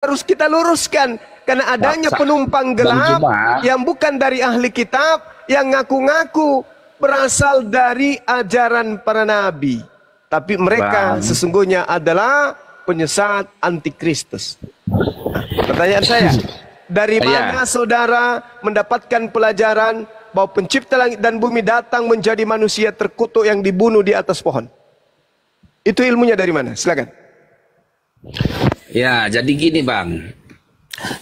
harus kita luruskan. Karena adanya penumpang gelap yang bukan dari ahli kitab, yang ngaku-ngaku berasal dari ajaran para nabi. Tapi mereka sesungguhnya adalah penyesat antikristus. Pertanyaan saya, dari mana saudara mendapatkan pelajaran bahwa pencipta langit dan bumi datang menjadi manusia terkutuk yang dibunuh di atas pohon? Itu ilmunya dari mana? Silakan. Ya, jadi gini Bang.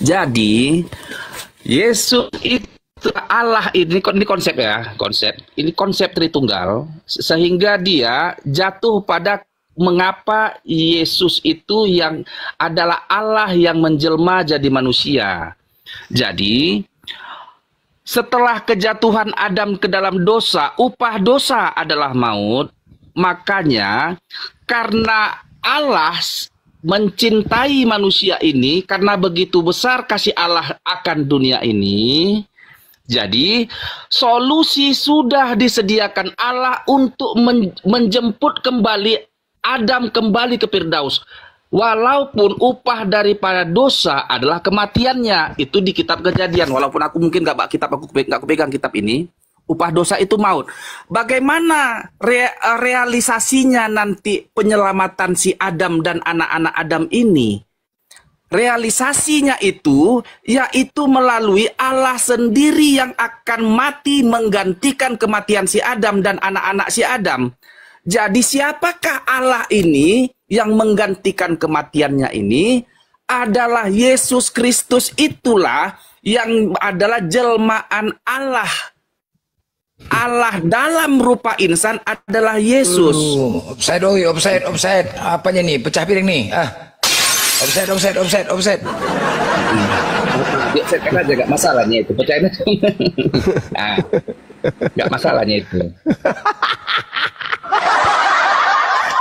Jadi Yesus itu Allah, ini konsep ya, ini konsep Tritunggal, sehingga dia jatuh pada mengapa Yesus itu yang adalah Allah yang menjelma jadi manusia. Jadi setelah kejatuhan Adam ke dalam dosa, upah dosa adalah maut. Makanya karena Allah mencintai manusia ini, karena begitu besar kasih Allah akan dunia ini, jadi solusi sudah disediakan Allah untuk menjemput kembali Adam kembali ke Firdaus. Walaupun upah daripada dosa adalah kematiannya, itu di kitab Kejadian. Walaupun aku mungkin nggak pegang kitab ini, upah dosa itu maut. Bagaimana realisasinya nanti penyelamatan si Adam dan anak-anak Adam ini? Realisasinya itu yaitu melalui Allah sendiri yang akan mati menggantikan kematian si Adam dan anak-anak si Adam. Jadi siapakah Allah ini yang menggantikan kematiannya ini? Adalah Yesus Kristus, itulah yang adalah jelmaan Allah. Allah dalam rupa insan adalah Yesus. Offside. Apanya nih? Pecah piring nih. Offside. Offside kan aja, gak masalahnya itu. Percaya gak masalahnya itu.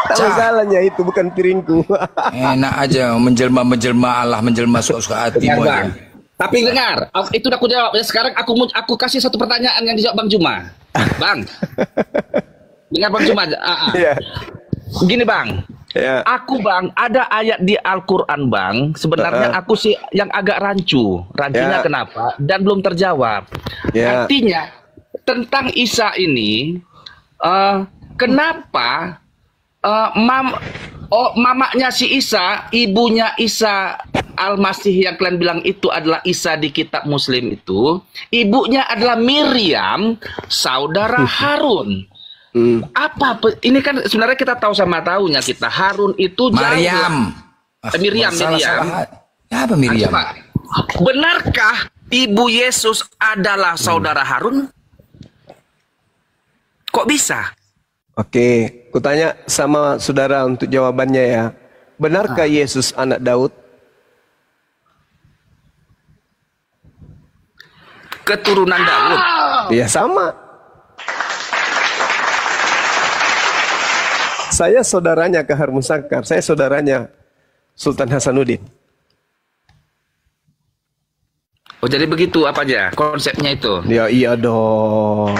Tak masalahnya itu, bukan piringku. Enak aja menjelma Allah, menjelma suka hatimu aja. Tapi dengar, itu udah aku jawab. Sekarang aku kasih satu pertanyaan yang dijawab Bang Juma. Bang, dengar Bang Juma. Gini Bang, aku Bang, ada ayat di Al-Quran Bang. Sebenarnya aku sih yang agak rancunya kenapa? Dan belum terjawab. Artinya tentang Isa ini, kenapa mamanya si Isa, ibunya Isa Al-Masih yang kalian bilang itu adalah Isa di kitab Muslim itu, ibunya adalah Miriam, saudara Harun. Apa ini kan sebenarnya kita tahu sama tahunya kita, Harun itu Miriam. Miriam. Apa Miriam? Benarkah ibu Yesus adalah saudara Harun? Kok bisa? Oke, kutanya sama saudara untuk jawabannya ya. Benarkah Yesus anak Daud? Keturunan Daud? Ya sama. Saya saudaranya Kahar Musakar, saya saudaranya Sultan Hasanuddin. Oh jadi begitu apa aja konsepnya itu? Ya iya dong.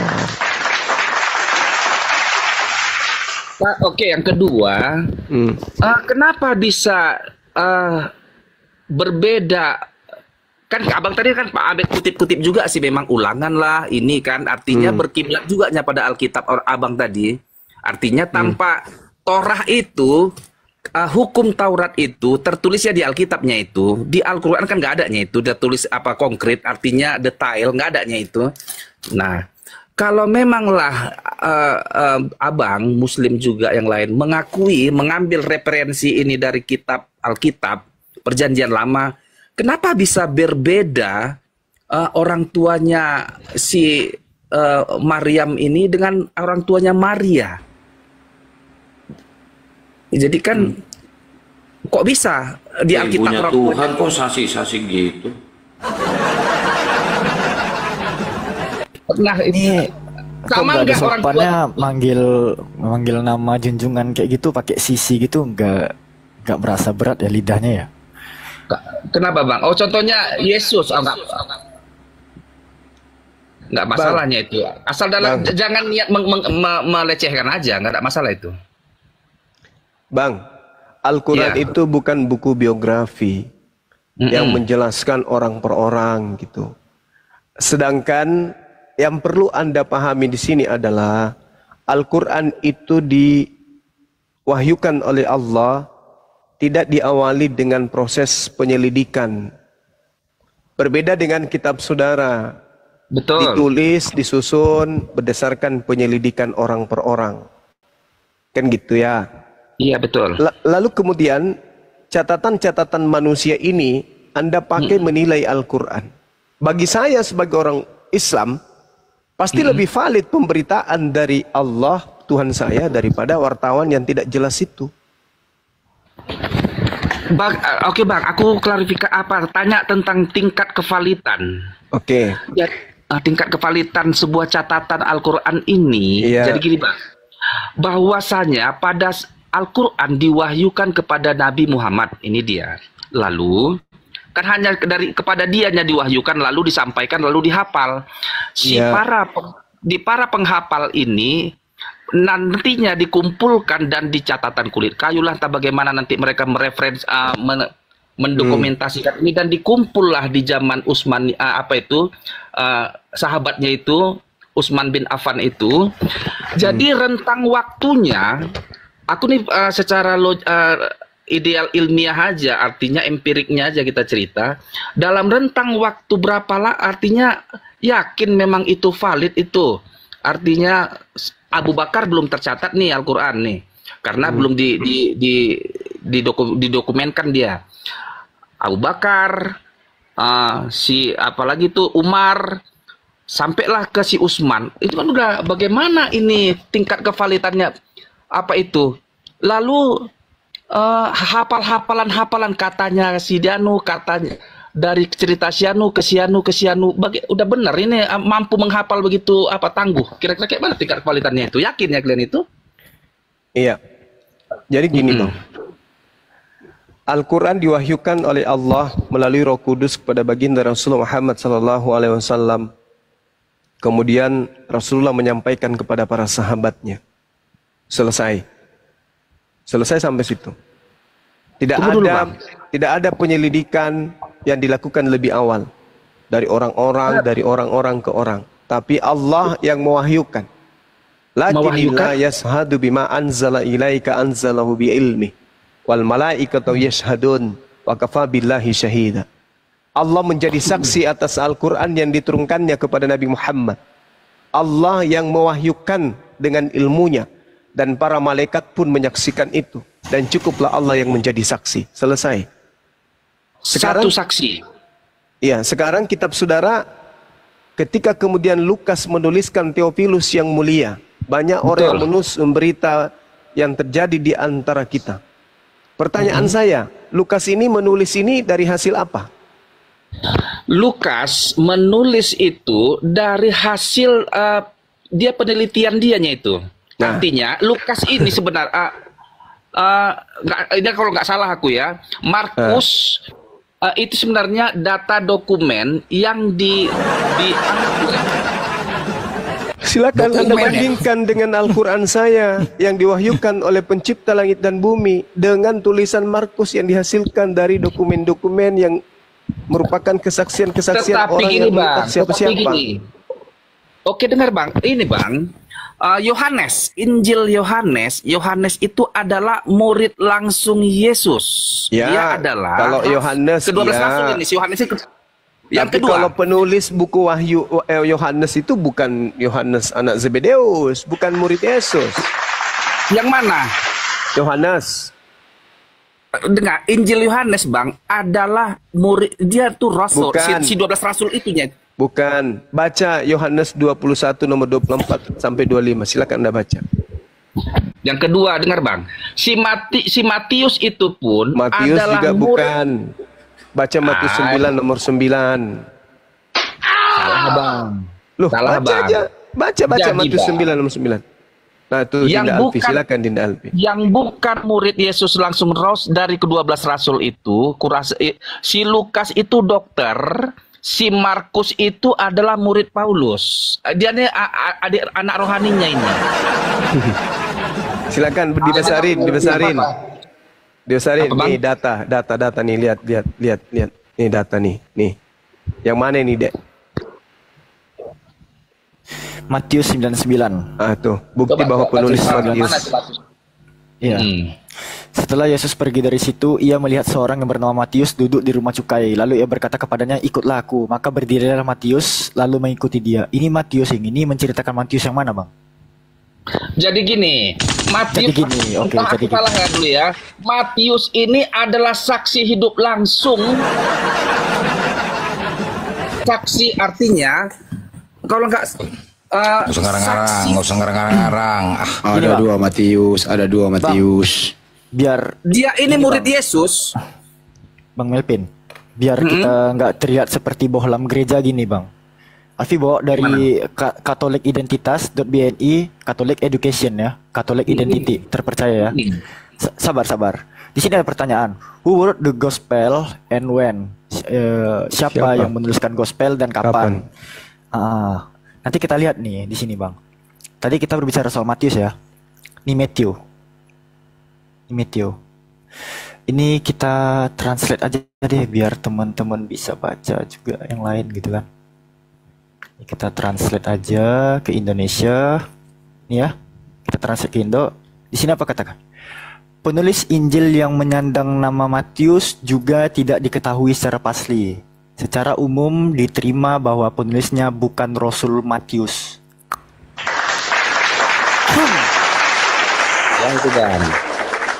Oke, yang kedua, kenapa bisa berbeda? Kan abang tadi kan Pak Abed kutip-kutip juga sih, memang ulangan lah ini kan, artinya berkiblat juga pada Alkitab abang tadi. Artinya tanpa Torah itu, hukum Taurat itu tertulisnya di Alkitabnya itu, di Al-Quran kan nggak adanya itu, udah tulis apa konkret, artinya detail, nggak adanya itu. Nah, kalau memanglah abang Muslim juga yang lain mengambil referensi ini dari kitab Alkitab Perjanjian Lama, kenapa bisa berbeda orang tuanya si Maryam ini dengan orang tuanya Maria? Jadi kan kok bisa di Alkitab ibunya Tuhan kok sasi-sasi gitu? Nah ini kok nggak ada sopannya manggil nama junjungan kayak gitu pakai sisi gitu, nggak berasa berat ya lidahnya ya? Kenapa Bang? Oh contohnya Yesus, nggak masalahnya itu. Asal dalam jangan niat melecehkan aja, nggak ada masalah itu. Bang, Al-Quran itu bukan buku biografi. yang menjelaskan orang per orang gitu. Sedangkan yang perlu Anda pahami di sini adalah Al-Quran itu diwahyukan oleh Allah, tidak diawali dengan proses penyelidikan. Berbeda dengan kitab saudara. Betul. Ditulis, disusun berdasarkan penyelidikan orang per orang. Kan gitu ya. Iya betul. Lalu kemudian catatan-catatan manusia ini Anda pakai menilai Al-Quran. Bagi saya sebagai orang Islam, pasti lebih valid pemberitaan dari Allah, Tuhan saya, daripada wartawan yang tidak jelas itu. Bang, oke Bang, aku tanya tentang tingkat kevalitan. Oke. Ya, tingkat kevalitan sebuah catatan Al-Quran ini. Iya. Jadi gini Bang, bahwasanya pada Al-Quran diwahyukan kepada Nabi Muhammad, ini dia. Lalu kan hanya kepada dianya diwahyukan, lalu disampaikan, lalu dihafal. Para penghafal ini nantinya dikumpulkan dan di catatan kulit kayu lah, entah bagaimana nanti mereka mendokumentasikan ini, dan dikumpullah di zaman Utsman, sahabatnya itu Utsman bin Affan itu. Jadi rentang waktunya, aku nih secara ideal ilmiah aja, artinya empiriknya aja kita cerita, dalam rentang waktu berapa lah, artinya yakin memang itu valid itu. Artinya Abu Bakar belum tercatat nih Al-Quran nih, karena belum didokumenkan dia. Abu Bakar, apalagi tuh Umar, sampailah ke si Utsman. Itu kan udah bagaimana ini tingkat kevalitannya apa itu. Lalu hafalan katanya si Dianu, katanya dari cerita Sianu ke Sianu udah benar ini, mampu menghafal begitu tangguh. Kira-kira kayak mana tingkat kevalitannya itu? Yakin ya kalian itu? Iya. Jadi gini Bang. Al-Quran diwahyukan oleh Allah melalui Roh Kudus kepada baginda Rasulullah Muhammad SAW. Kemudian Rasulullah menyampaikan kepada para sahabatnya. Selesai sampai situ. Tidak ada penyelidikan yang dilakukan lebih awal dari orang-orang ke orang. Tapi Allah yang mewahyukan. Lakinillah yashhadu bima anzala ilaika anzalahu bi ilmi wal malaikatu yashhadun wa kafa billahi syahida. Allah menjadi saksi atas Al-Quran yang diturunkannya kepada Nabi Muhammad. Allah yang mewahyukan dengan ilmunya, dan para malaikat pun menyaksikan itu, dan cukuplah Allah yang menjadi saksi. Selesai. Sekarang, satu saksi. Ya, sekarang kitab saudara, ketika kemudian Lukas menuliskan Theophilus yang mulia, banyak orang yang menulis berita yang terjadi di antara kita. Pertanyaan saya, Lukas ini menulis ini dari hasil apa? Lukas menulis itu dari hasil dia penelitian dianya itu. Nah. Artinya Lukas ini sebenarnya ini kalau nggak salah aku ya, Markus itu sebenarnya data dokumen yang silakan Anda bandingkan dengan Al-Quran saya yang diwahyukan oleh pencipta langit dan bumi dengan tulisan Markus yang dihasilkan dari dokumen-dokumen yang merupakan kesaksian-kesaksian orang yang melihat siapa-siapa. Oke, dengar Bang, ini Bang, Yohanes, Injil Yohanes itu adalah murid langsung Yesus. Ya, dia adalah kalau Yohanes kedua belas rasul ini, Yohanes itu yang tapi kedua. Kalau penulis buku Wahyu Yohanes itu bukan Yohanes anak Zebedeus, bukan murid Yesus. Yang mana? Yohanes. Dengar, Injil Yohanes Bang adalah murid, dia tuh rasul, si 12 rasul itunya. Bukan. Baca Yohanes 21 nomor 24 sampai 25. Silakan Anda baca. Yang kedua, dengar Bang, si Matius itu pun Matius adalah juga murid. Bukan. Baca Matius 9 nomor 9. Salah Bang. Loh, salah baca Bang. aja. Baca Jadi, Matius Bang, 9 nomor 9. Nah, itu Dinda Alfi. Silakan Dinda Alfi. Yang bukan murid Yesus langsung dari ke-12 rasul itu, si Lukas itu dokter, si Markus itu adalah murid Paulus. Dia nih anak rohaninya ini. Silakan dibesarin. Nih data nih, lihat. Nih data nih. Yang mana nih, Dek? Matius 99. Tuh, bukti bahwa penulis Matius. Iya. Setelah Yesus pergi dari situ, ia melihat seorang yang bernama Matius duduk di rumah cukai. Lalu ia berkata kepadanya, ikutlah aku. Maka berdirilah Matius, lalu mengikuti dia. Ini Matius yang ini menceritakan Matius yang mana, Bang? Jadi gini, Matius, aku salah nggak dulu ya. Matius ini adalah saksi hidup langsung. Saksi artinya, kalau nggak Nggak usah ngarang-ngarang. Ada dua Matius. Biar dia ini murid Yesus, Bang Melvin, biar kita nggak terlihat seperti bohlam gereja gini, Bang. Alfi bawa dari katolikidentitas.bni, Catholic Education ya, Catholic Identity, terpercaya ya. Sabar. Di sini ada pertanyaan. Who wrote the gospel and when? Siapa yang menuliskan gospel dan kapan? Nanti kita lihat nih di sini, Bang. Tadi kita berbicara soal Matius ya. Ini Matthew. Ini kita translate aja deh biar teman-teman bisa baca juga yang lain gitu kan. Ini kita translate aja ke Indonesia. Nih ya. Kita translate ke Indo. Di sini apa katakan? Penulis Injil yang menyandang nama Matius juga tidak diketahui secara pasti. Secara umum diterima bahwa penulisnya bukan Rasul Matius. yang itu kan.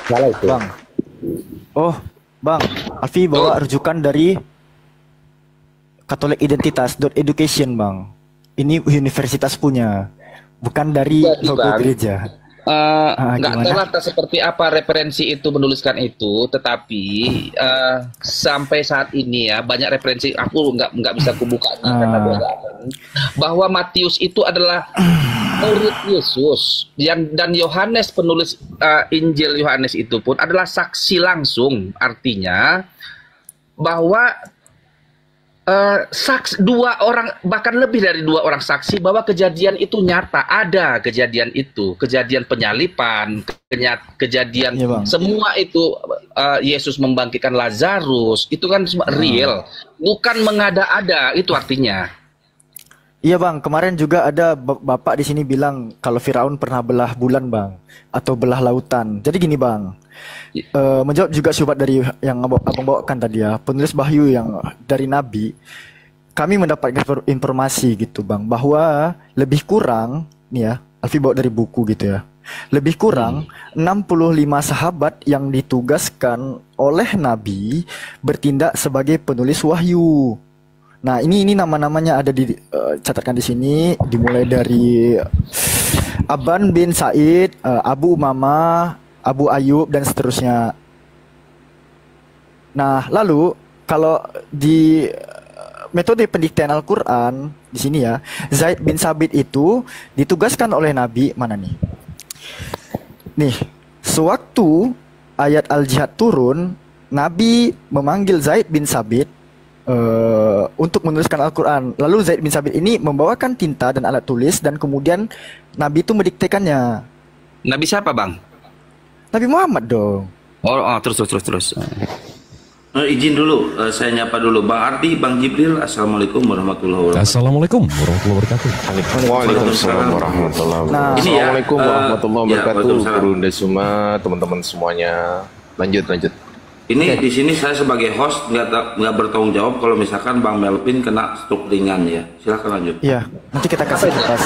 Salah itu. Bang. Oh, Bang, Alfi bawa rujukan dari katolikidentitas.education, Bang. Ini universitas punya, bukan dari logo gereja. Nggak tahu lah seperti apa referensi itu menuliskan itu, tetapi sampai saat ini ya banyak referensi aku nggak bisa kubuka bahwa Matius itu adalah murid Yesus dan Yohanes penulis Injil Yohanes itu pun adalah saksi langsung, artinya bahwa dua orang bahkan lebih dari dua orang saksi bahwa kejadian itu nyata, ada kejadian itu, kejadian penyalipan, kejadian semua itu Yesus membangkitkan Lazarus, itu kan semua real, bukan mengada-ada, itu artinya. Iya Bang, kemarin juga ada Bapak di sini bilang kalau Firaun pernah belah bulan Bang, atau belah lautan. Jadi gini Bang, menjawab juga syubhat dari yang abang bawakan tadi ya, penulis Wahyu yang dari Nabi, kami mendapatkan informasi gitu Bang, bahwa lebih kurang, nih ya, Alfi bawa dari buku gitu ya, lebih kurang 65 sahabat yang ditugaskan oleh Nabi bertindak sebagai penulis Wahyu. Nah ini nama-namanya ada di catatkan di sini, dimulai dari Aban bin Said, Abu Umamah, Abu Ayub dan seterusnya. Nah lalu kalau di metode pendiktean Al-Quran di sini ya, Zaid bin Sabit itu ditugaskan oleh Nabi mana nih? Nih, sewaktu ayat Al-Jihad turun, Nabi memanggil Zaid bin Sabit untuk menuliskan Al-Quran. Lalu Zaid bin Sabit ini membawakan tinta dan alat tulis dan kemudian Nabi itu mendiktekannya. Nabi siapa Bang? Nabi Muhammad dong. Terus. Izin dulu, saya nyapa dulu Bang Ardi, Bang Jibril. Assalamualaikum warahmatullahi wabarakatuh. Assalamualaikum warahmatullahi wabarakatuh. Waalaikumsalam warahmatullahi wabarakatuh. Assalamualaikum warahmatullahi wabarakatuh. Guru Desuma, teman-teman semuanya. Lanjut. Ini di sini saya sebagai host nggak bertanggung jawab kalau misalkan Bang Melvin kena stroke ringan ya. Silakan lanjut. Iya, nanti kita kasih kipas.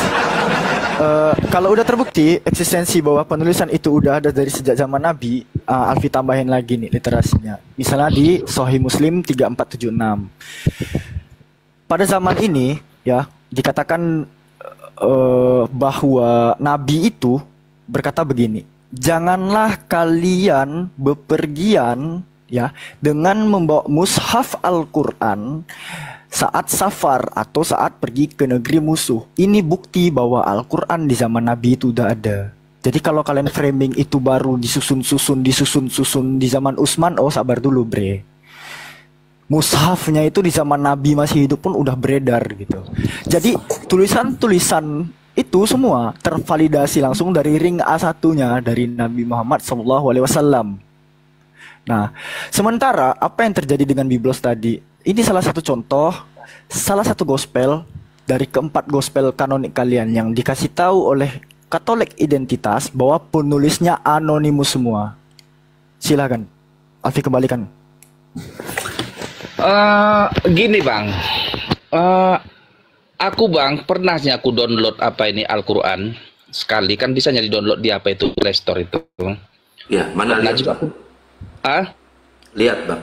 Kalau udah terbukti eksistensi bahwa penulisan itu udah ada dari sejak zaman Nabi, Alfi tambahin lagi nih literasinya. Misalnya di Sahih Muslim 3476. Pada zaman ini ya dikatakan bahwa Nabi itu berkata begini, janganlah kalian bepergian ya dengan membawa mushaf Al-Quran saat safar atau saat pergi ke negeri musuh. Ini bukti bahwa Al-Quran di zaman Nabi itu udah ada. Jadi kalau kalian framing itu baru disusun di zaman Utsman, oh sabar dulu bre. Mushafnya itu di zaman Nabi masih hidup pun udah beredar gitu. Jadi tulisan-tulisan itu semua tervalidasi langsung dari ring A1-nya dari Nabi Muhammad SAW. Nah, sementara apa yang terjadi dengan Biblos tadi? ini salah satu contoh, salah satu gospel dari keempat gospel kanonik kalian yang dikasih tahu oleh Katolik Identitas bahwa penulisnya anonimus semua. Silakan, Alfi kembalikan. Gini bang, aku bang pernahnya aku download Al-Quran sekali, kan bisa di download di apa itu Play Store itu. Ya, mana lihat juga aku? Lihat bang.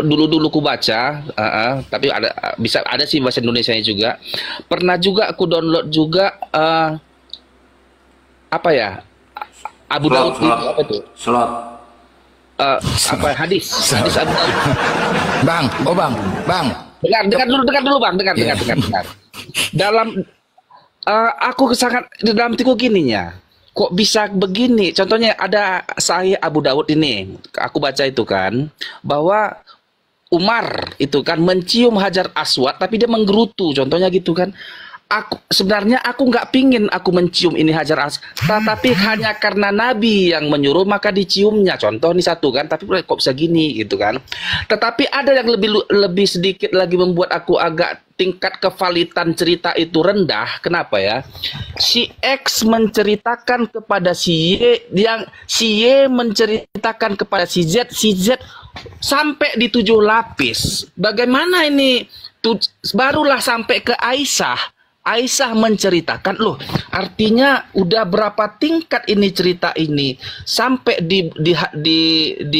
Dulu ku baca, tapi ada sih bahasa Indonesianya juga. Pernah juga aku download juga Abu Daud itu apa itu? Hadis Abu Daud. Bang. Dengar dulu bang, dengar. Dalam aku sangat dalam hatiku gininya. Kok bisa begini? Contohnya ada Sahih Abu Daud ini, aku baca itu kan, bahwa Umar itu kan mencium Hajar Aswad, tapi dia menggerutu, contohnya gitu kan. Sebenarnya aku nggak pingin aku mencium ini Hajar Aswad, tapi hanya karena Nabi yang menyuruh maka diciumnya. Contoh ini satu kan, tapi kok bisa gini gitu kan. Tetapi ada yang lebih sedikit lagi membuat aku agak tingkat kevalitan cerita itu rendah. Kenapa ya? Si X menceritakan kepada si Y, yang si Y menceritakan kepada si Z sampai di 7 lapis. Bagaimana ini? Barulah sampai ke Aisyah. Aisyah menceritakan, loh, artinya udah berapa tingkat ini cerita ini sampai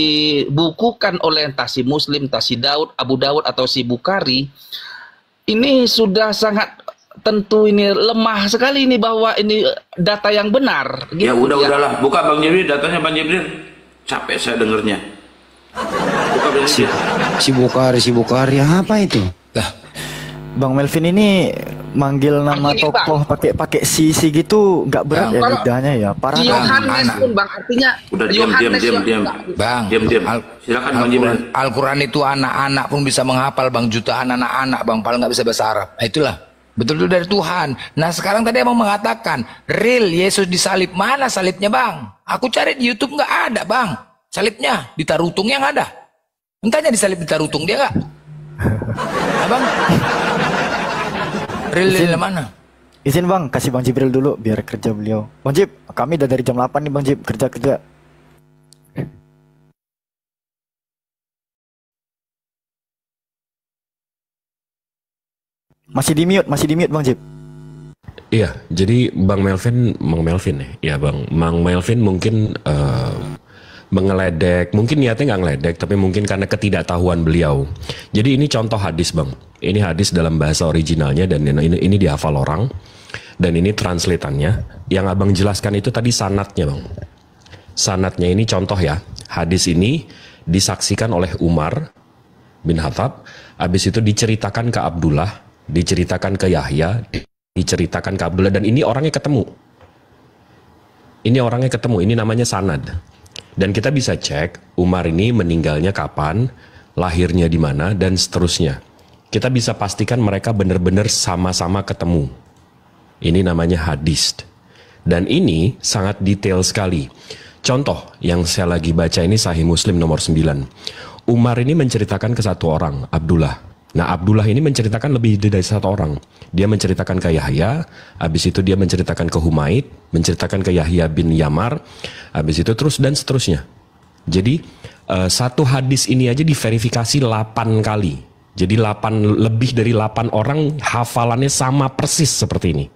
dibukukan oleh entah si Muslim, entah si Abu Daud atau si Bukhari. Ini sudah sangat tentu ini lemah sekali ini bahwa ini data yang benar. Gitu, ya udahlah, buka Bang Jibril, datanya Bang Jibril. Capek saya dengernya. Buka Bang Jibril. Si Bukhari apa itu? Bang Melvin ini manggil nama tokoh pakai si gitu nggak berat ya lidahnya ya. Parah. Yohanes pun bang, artinya udah diam. Bang, silakan Bang Jibril. Al-Quran itu anak-anak pun bisa menghafal bang, jutaan anak-anak bang, paling nggak bisa bahasa Arab. Nah, itulah betul-betul dari Tuhan. Nah sekarang tadi abang mengatakan real Yesus disalib, mana salibnya bang? Aku cari di YouTube nggak ada bang salibnya, di Tarutung yang ada. Entahnya disalib di Tarutung dia nggak? Abang real mana? Izin bang, kasih Bang Jibril dulu biar kerja beliau. Bang Jib, kami udah dari jam 8 nih Bang Jib, kerja. Masih di mute Bang Jib. Iya, jadi Bang Melvin ya Bang Melvin mungkin mengeledek, mungkin niatnya nggak ngeledek, tapi mungkin karena ketidaktahuan beliau. Jadi ini contoh hadis bang, ini hadis dalam bahasa originalnya dan ini dihafal orang, dan ini translatannya. Yang abang jelaskan itu tadi sanatnya bang. Sanatnya ini contoh ya, hadis ini disaksikan oleh Umar bin Khattab, habis itu diceritakan ke Abdullah, diceritakan ke Yahya, diceritakan ke Abdullah, dan ini orangnya ketemu. Ini namanya sanad. Dan kita bisa cek Umar ini meninggalnya kapan, lahirnya di mana, dan seterusnya. Kita bisa pastikan mereka benar-benar sama-sama ketemu. Ini namanya hadis. Dan ini sangat detail sekali. Contoh yang saya lagi baca ini Sahih Muslim nomor 9. Umar ini menceritakan ke satu orang, Abdullah. Nah Abdullah ini menceritakan lebih dari satu orang. Dia menceritakan ke Yahya, habis itu dia menceritakan ke Humaid, menceritakan ke Yahya bin Yamar, habis itu terus dan seterusnya. Jadi satu hadis ini aja diverifikasi 8 kali. Jadi lebih dari 8 orang hafalannya sama persis seperti ini.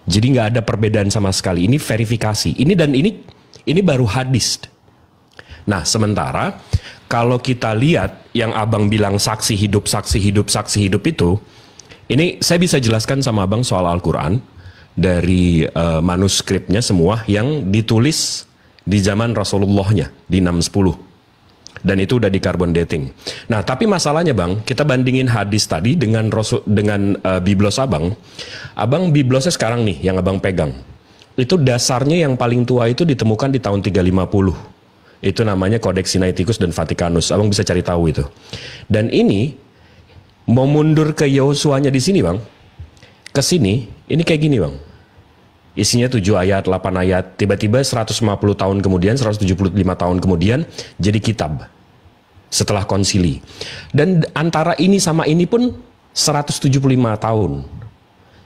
Jadi nggak ada perbedaan sama sekali. Ini verifikasi. Ini baru hadis. Nah sementara kalau kita lihat yang abang bilang saksi hidup itu, ini saya bisa jelaskan sama abang soal Al-Quran dari manuskripnya semua yang ditulis di zaman Rasulullahnya di 610. Dan itu udah di carbon dating. Nah tapi masalahnya bang, kita bandingin hadis tadi dengan biblos abang. Abang biblosnya sekarang nih yang abang pegang. Itu dasarnya yang paling tua itu ditemukan di tahun 350. Itu namanya Codex Sinaiticus dan Vaticanus. Abang bisa cari tahu itu. Dan ini mau mundur ke Yosuanya di sini bang, ke sini, ini kayak gini bang. Isinya 7 ayat, 8 ayat. Tiba-tiba 150 tahun kemudian, 175 tahun kemudian jadi kitab. setelah konsili. Dan antara ini sama ini pun 175 tahun.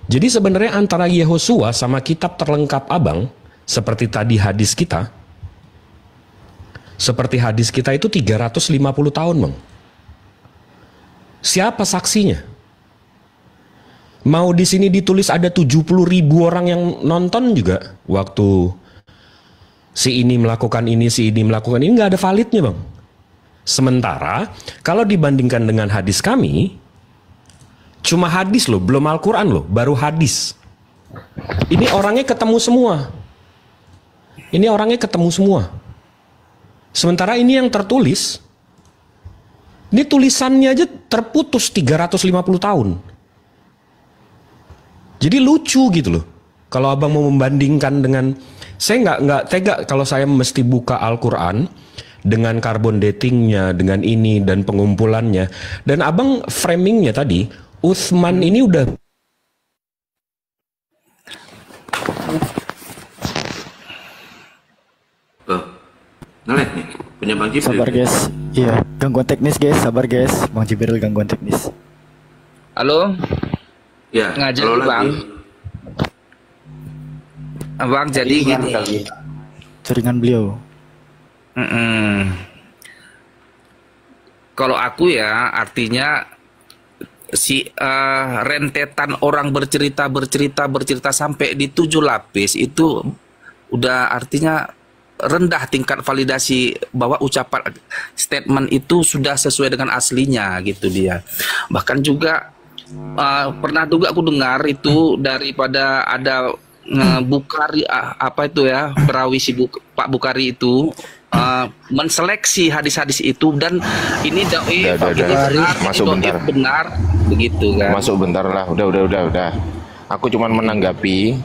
Jadi sebenarnya antara Yehosua sama kitab terlengkap Abang, seperti tadi hadis kita, itu 350 tahun, Bang. Siapa saksinya? Mau di sini ditulis ada 70.000 orang yang nonton juga waktu si ini melakukan ini, nggak ada validnya, Bang. Sementara kalau dibandingkan dengan hadis kami, cuma hadis loh, belum Al-Quran loh, baru hadis. Ini orangnya ketemu semua. Sementara ini yang tertulis, ini tulisannya aja terputus 350 tahun. Jadi lucu gitu loh. Kalau abang mau membandingkan dengan, saya nggak tega kalau saya mesti buka Al-Quran dengan carbon datingnya, dengan ini dan pengumpulannya. Dan abang framingnya tadi, Utsman ini udah ngelag nih, punya Bang Jibril. Sabar guys. Iya, gangguan teknis guys. Sabar guys. Bang Jibril gangguan teknis. Halo? Ya, Ngajar kalau Bang. lagi. Bang, jadi gini. Jaringan beliau. Kalau aku ya, artinya si rentetan orang bercerita sampai di 7 lapis itu udah artinya rendah tingkat validasi bahwa ucapan statement itu sudah sesuai dengan aslinya gitu dia. Bahkan juga pernah juga aku dengar itu daripada ada Bukhari apa itu ya, perawi si Pak Bukhari itu menseleksi hadis-hadis itu, dan ini benar begitu kan. Masuk bentar lah, udah. Aku cuman menanggapi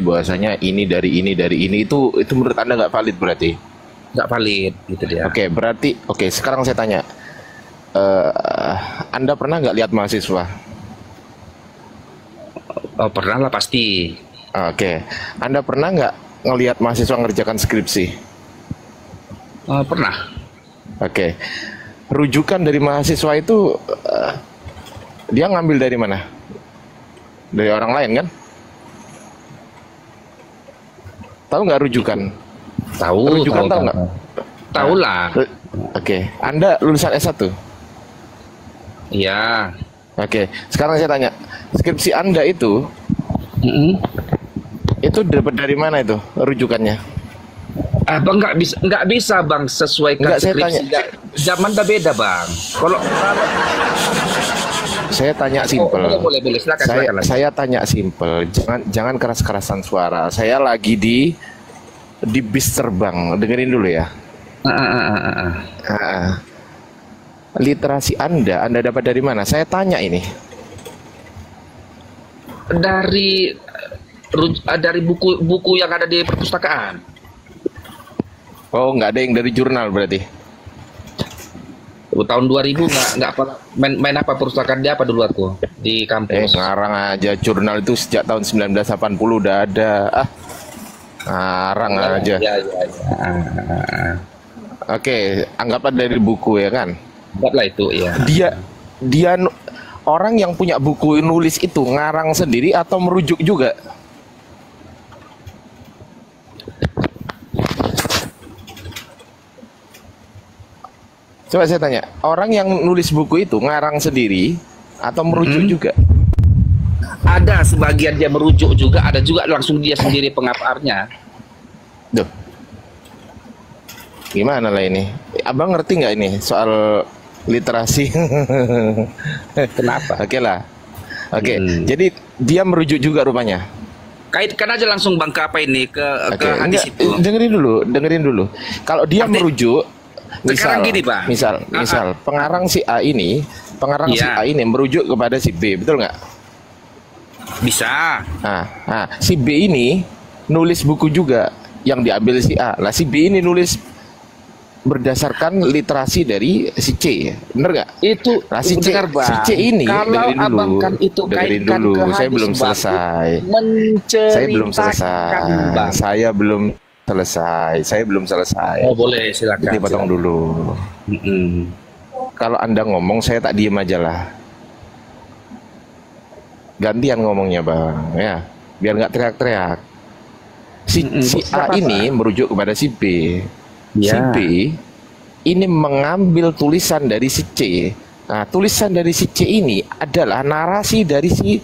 bahwasanya ini dari ini itu menurut Anda nggak valid berarti? Nggak valid gitu dia. Oke, sekarang saya tanya, Anda pernah nggak lihat mahasiswa? Oh, pernah lah pasti. Oke, Anda pernah nggak ngelihat mahasiswa ngerjakan skripsi? Pernah. Oke, rujukan dari mahasiswa itu dia ngambil dari mana? Dari orang lain kan? Tahu nggak rujukan? Tahu. Rujukan tahu nggak? Tahu lah. Oke, Anda lulusan S1? Iya. Oke, sekarang saya tanya, skripsi Anda itu dapat dari mana itu rujukannya? Bang, nggak bisa Bang sesuaikan skripsi. Zaman udah beda Bang. Kalau saya tanya simpel. Boleh, silakan. Saya tanya simpel, jangan keras-kerasan suara. Saya lagi di bis terbang, dengerin dulu ya. Literasi Anda dapat dari mana? Saya tanya ini. Dari buku yang ada di perpustakaan. Oh, nggak ada yang dari jurnal berarti? Tahun 2000 nggak main apa perpustakaan dia apa dulu aku di kampus. Ngarang aja, jurnal itu sejak tahun 1980 udah ada. Ngarang aja. Ya. Oke, anggaplah dari buku ya kan? Anggaplah itu ya. Dia orang yang punya buku nulis itu ngarang sendiri atau merujuk juga? Coba saya tanya, orang yang nulis buku itu ngarang sendiri atau merujuk juga? Ada sebagian dia merujuk juga, ada juga langsung dia sendiri pengaparnya. Duh, gimana lah ini? Abang ngerti nggak ini soal literasi? Kenapa? Oke, jadi dia merujuk juga rupanya. Kaitkan aja langsung Bang ke apa ini ke hadis itu. Dengerin dulu. Kalau dia merujuk, misal pengarang si A ini, si A ini merujuk kepada si B, betul nggak? Bisa. Nah, si B ini nulis buku juga yang diambil si A. Lah si B ini nulis berdasarkan literasi dari si C, bener nggak? Itu si C ini kalau abang kan itu kaitkan ke hadis, saya belum selesai. Saya belum Selesai, saya belum selesai. Oh boleh, silakan. Jadi potong dulu. Kalau Anda ngomong, saya tak diem aja lah. Gantian ngomongnya bang, ya, biar nggak teriak-teriak. Si A ini merujuk kepada si B. Si B ini mengambil tulisan dari si C. Nah, tulisan dari si C ini adalah narasi dari si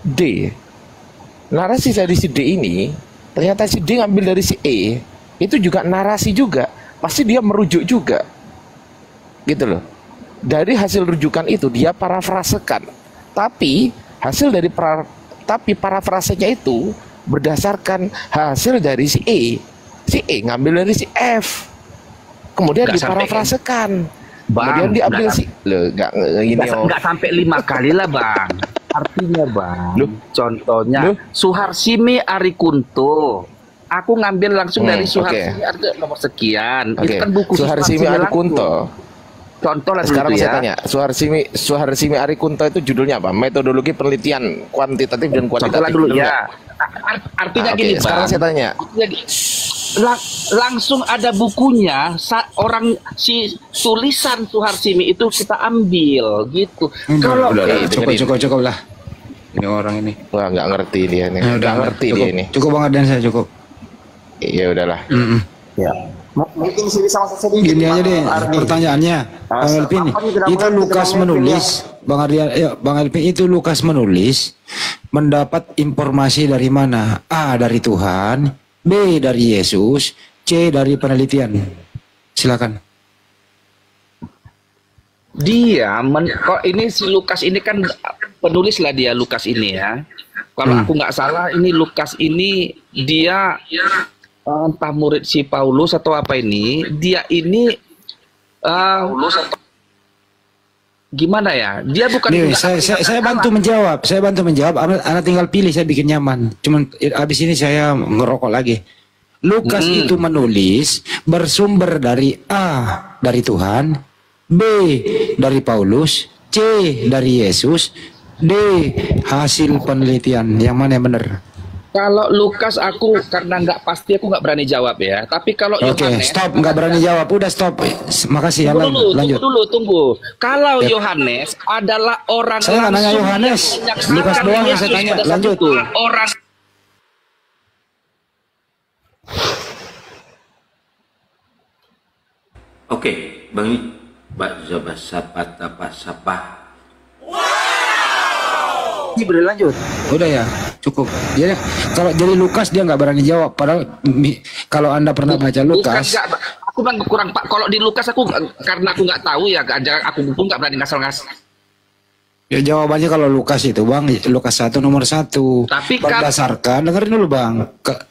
D. Narasi dari si D ini, ternyata si D ngambil dari si E. Itu juga narasi juga. Pasti dia merujuk juga. Gitu loh. Dari hasil rujukan itu dia parafrasekan. Tapi hasil dari parafrasenya itu berdasarkan hasil dari si E. Si E ngambil dari si F. Kemudian diparafrasekan. Kemudian diambil si nggak sampai 5 kali lah bang. Artinya bang, contohnya Suharsimi Arikunto, aku ngambil langsung dari Suharsimi nomor sekian. Itu kan buku Suharsimi Arikunto. Contoh lah sekarang gitu saya tanya, Suharsimi Arikunto itu judulnya apa? Metodologi penelitian kuantitatif dan kualitatif. Contoh lah dulu ya. Artinya gini bang. Sekarang saya tanya. Langsung ada bukunya, si tulisan Suharsimi itu kita ambil gitu. Kalau cukup lah. Ini orang ini. Wah, nggak ngerti dia nih. Nggak ngerti dia ini. Cukup banget dan saya cukup. Iya udahlah. Ya. Mungkin sini sama sedikit. Gini aja deh pertanyaannya. Bang Elvin, itu Lukas menulis, Bang Elvin itu Lukas menulis mendapat informasi dari mana? A dari Tuhan, B dari Yesus, C dari penelitian. Silakan. Kok ini si Lukas ini kan penulis lah dia Lukas ini ya. Kalau aku nggak salah ini Lukas ini dia entah murid si Paulus atau apa ini. Dia ini gimana ya? Dia bukan. Nih, saya bantu menjawab. Saya bantu menjawab. Anda tinggal pilih. Saya bikin nyaman. Cuman abis ini saya ngerokok lagi. Lukas itu menulis bersumber dari A dari Tuhan, B dari Paulus, C dari Yesus, D hasil penelitian. Yang mana yang benar? Kalau Lukas aku karena nggak pasti aku nggak berani jawab ya. Tapi kalau Yohanes, stop, nggak berani jawab. Udah stop. Makasih ya. Lanjut. Tunggu. Kalau Yohanes adalah orang. Saya nggak nanya Yohanes. Lukas doang yang saya tanya. Lanjut. Orang. Oke, Bang Zabas Sapa. Ini boleh lanjut. Udah ya, cukup. Jadi kalau jadi Lukas dia nggak berani jawab. Padahal kalau Anda pernah baca Lukas, aku bang kurang pak. Kalau di Lukas aku karena aku nggak tahu ya, aku pun nggak berani ngasal-ngasal. Ya jawabannya kalau Lukas itu bang, Lukas 1 nomor 1. Tapi berdasarkan, dengerin dulu bang.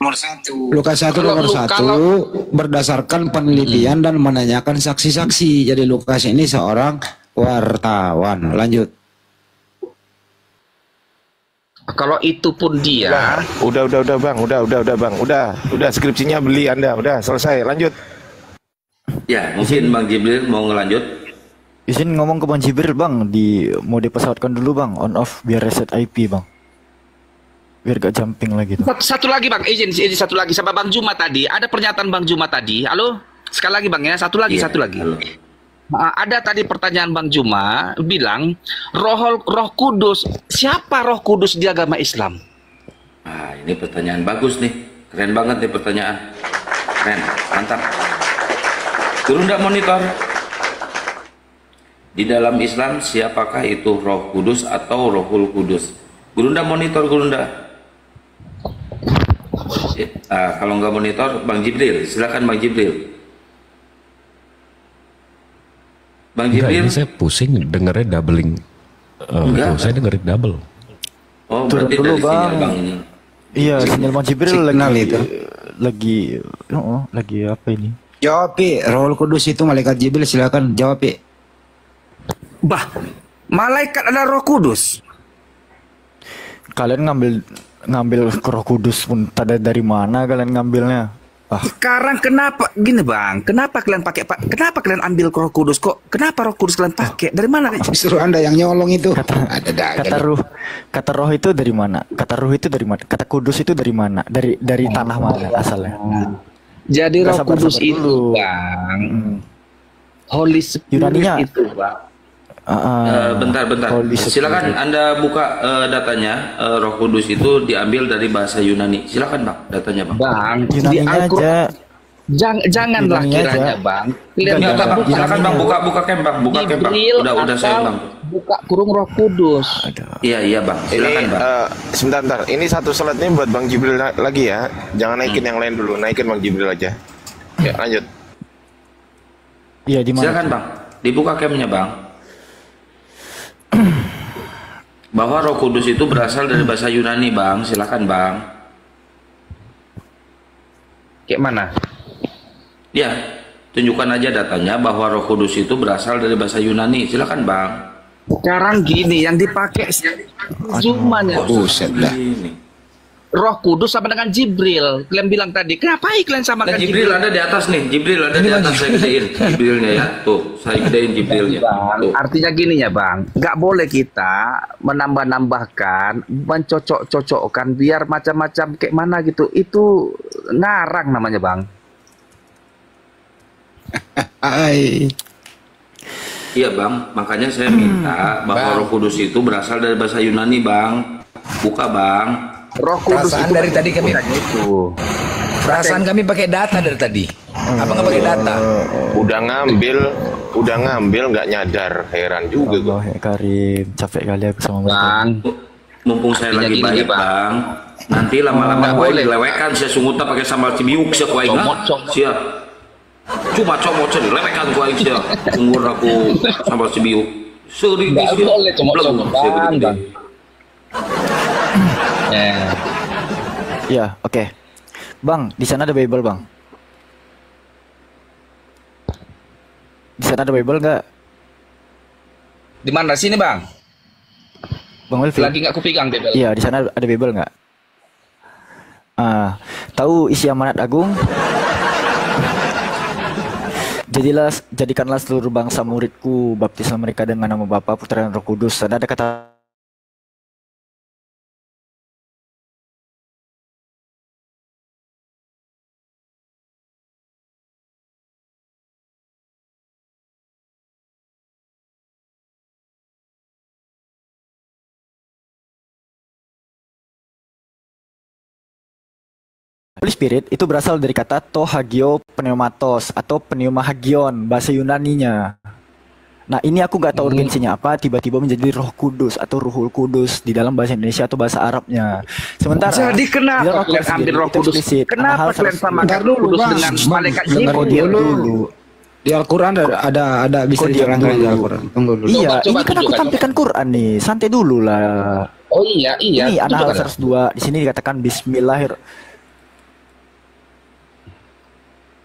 Nomor 1. Lukas 1 nomor 1 berdasarkan penelitian dan menanyakan saksi-saksi. Jadi Lukas ini seorang wartawan. Lanjut. Kalau itu pun dia. Udah bang, udah skripsinya beli Anda, udah selesai, lanjut. Ya, mungkin Bang Jibril mau ngelanjut. Izin ngomong ke Bang Jibril bang, mau dipesawatkan dulu bang, on off biar reset IP bang, biar gak jumping lagi tuh. Satu lagi bang, izin satu lagi sama Bang Juma tadi, ada pernyataan Bang Juma tadi. Halo, sekali lagi bang ya, satu lagi. Halo. Ada tadi pertanyaan Bang Juma bilang Roh Kudus, siapa Roh Kudus di agama Islam? Ini pertanyaan bagus nih, keren banget nih pertanyaan, keren, mantap. Gurunda monitor. Di dalam Islam siapakah itu Roh Kudus atau Rohul Kudus? Gurunda monitor, Gurunda. Kalau nggak monitor, Bang Jibril, silakan Bang Jibril. Bang Jibril. Enggak, ini saya pusing dengernya doubling. Saya dengerin double. Oh, turun berarti dulu dari bang. sinyal Bang ini. Iya, sinyal Bang Jibril lagi apa ini? Jawab Pi, Roh Kudus itu malaikat Jibril, silakan jawab Pi. Bah, malaikat adalah Roh Kudus. Kalian ngambil Roh Kudus pun dari mana kalian ngambilnya? Sekarang kenapa gini bang? Kenapa kalian pakai Kenapa kalian ambil Roh Kudus kok? Kenapa Roh Kudus kalian pakai? Dari mana? Justru Anda yang nyolong itu. Kata roh itu dari mana? Kata roh itu dari mana? Kata kudus itu dari mana? Dari tanah mana asalnya? Jadi Roh Kudus sabar-sabar itu, dulu. Bang, Holy Spirit Yunaninya. itu, Bang. Bentar. Holy Spirit. Silakan Anda buka datanya. Roh Kudus itu diambil dari bahasa Yunani. Silakan Bang, datanya Bang. Bang, di Yunaninya Al-Quran aja. janganlah Yunaninya kiranya, aja. Bang. Enggak, Ya, enggak, Bang, Yunaninya. silakan Bang, buka camp Bang, buka camp Bang. Jibril Udah saya atau Bang. buka kurung Roh Kudus. Iya Bang, silakan Ini Bang. sebentar. Ini satu slide ini buat Bang Jibril lagi ya. Jangan naikin yang lain dulu. Naikin Bang Jibril aja. Ya, lanjut. Iya, di mana? Silakan Bang, dibuka campnya Bang. Bahwa Roh Kudus itu berasal dari bahasa Yunani Bang, silakan Bang. Kayak mana? Ya, tunjukkan aja datanya bahwa Roh Kudus itu berasal dari bahasa Yunani, silakan Bang. Sekarang gini, yang dipakai Zumannya Buset dah. Ini. Roh Kudus sama dengan Jibril. Kalian bilang tadi, kenapa kalian Nah, samakan Jibril ada di atas nih, Jibril ada di atas, saya gedein Jibrilnya ya, tuh, saya gedein Jibrilnya. Bang, Tuh. artinya gini ya Bang, nggak boleh kita menambah-nambahkan, mencocok-cocokkan biar macam-macam kayak mana gitu. Itu ngarang namanya Bang. Ai. Iya Bang, makanya saya minta bahwa Roh Kudus itu berasal dari bahasa Yunani Bang. Buka Bang. Roh Kudus Perasaan itu dari tadi kami itu. perasaan kami pakai data dari tadi. Apa nggak pakai data? Udah ngambil nggak nyadar. Heran juga gua. Allah ya Karim, capek kali aku sama mereka. Bang, Mumpung saya lagi Gini, baik Bang. Bang. Nanti lama-lama Nggak kuai boleh. dilewekan, saya sungutnya pakai sambal cibiuk, saya kuai Comot. sia. Cuma comot saya dilewekan kuai sia. Sunggur aku sambal cibiuk. Sering nggak boleh comot-comot Bang. Bang. Ya, oke. Bang, di sana ada Bible, Bang. Di sana ada Bible nggak? Di mana sini Bang? Bang Melvi? Lagi nggak kupegang deh Bel. Iya, di sana ada Bible nggak? Tahu isi amanat agung? Jadikanlah seluruh bangsa muridku, baptislah mereka dengan nama Bapa, Putra dan Roh Kudus. Sana ada kata Holy Spirit itu berasal dari kata tohagio pneumatos atau pneumahagion bahasa Yunaninya. Nah ini aku nggak tahu urgensinya apa, tiba-tiba menjadi Roh Kudus atau Ruhul Kudus di dalam bahasa Indonesia atau bahasa Arabnya. Sementara Jadi di kenapa dalam kalian Al-Quran ambil sendiri Roh itu Kudus? eksplisit. Kenapa Hal kalian seperti- samakan Bentar dulu, Kudus Bang. dengan Bang, malaikat dengar Jibril? dulu. Di Al-Quran ada bisa Kok diam diterangkan di dulu? Al-Quran. Tunggu dulu. Iya, Coba, ini kan aku tunjukkan. tampilkan Quran nih. Santai dulu lah. Oh iya. Ini An-Nahl Tunjukkan. 102. Di sini dikatakan Bismillahirrahmanirrahim.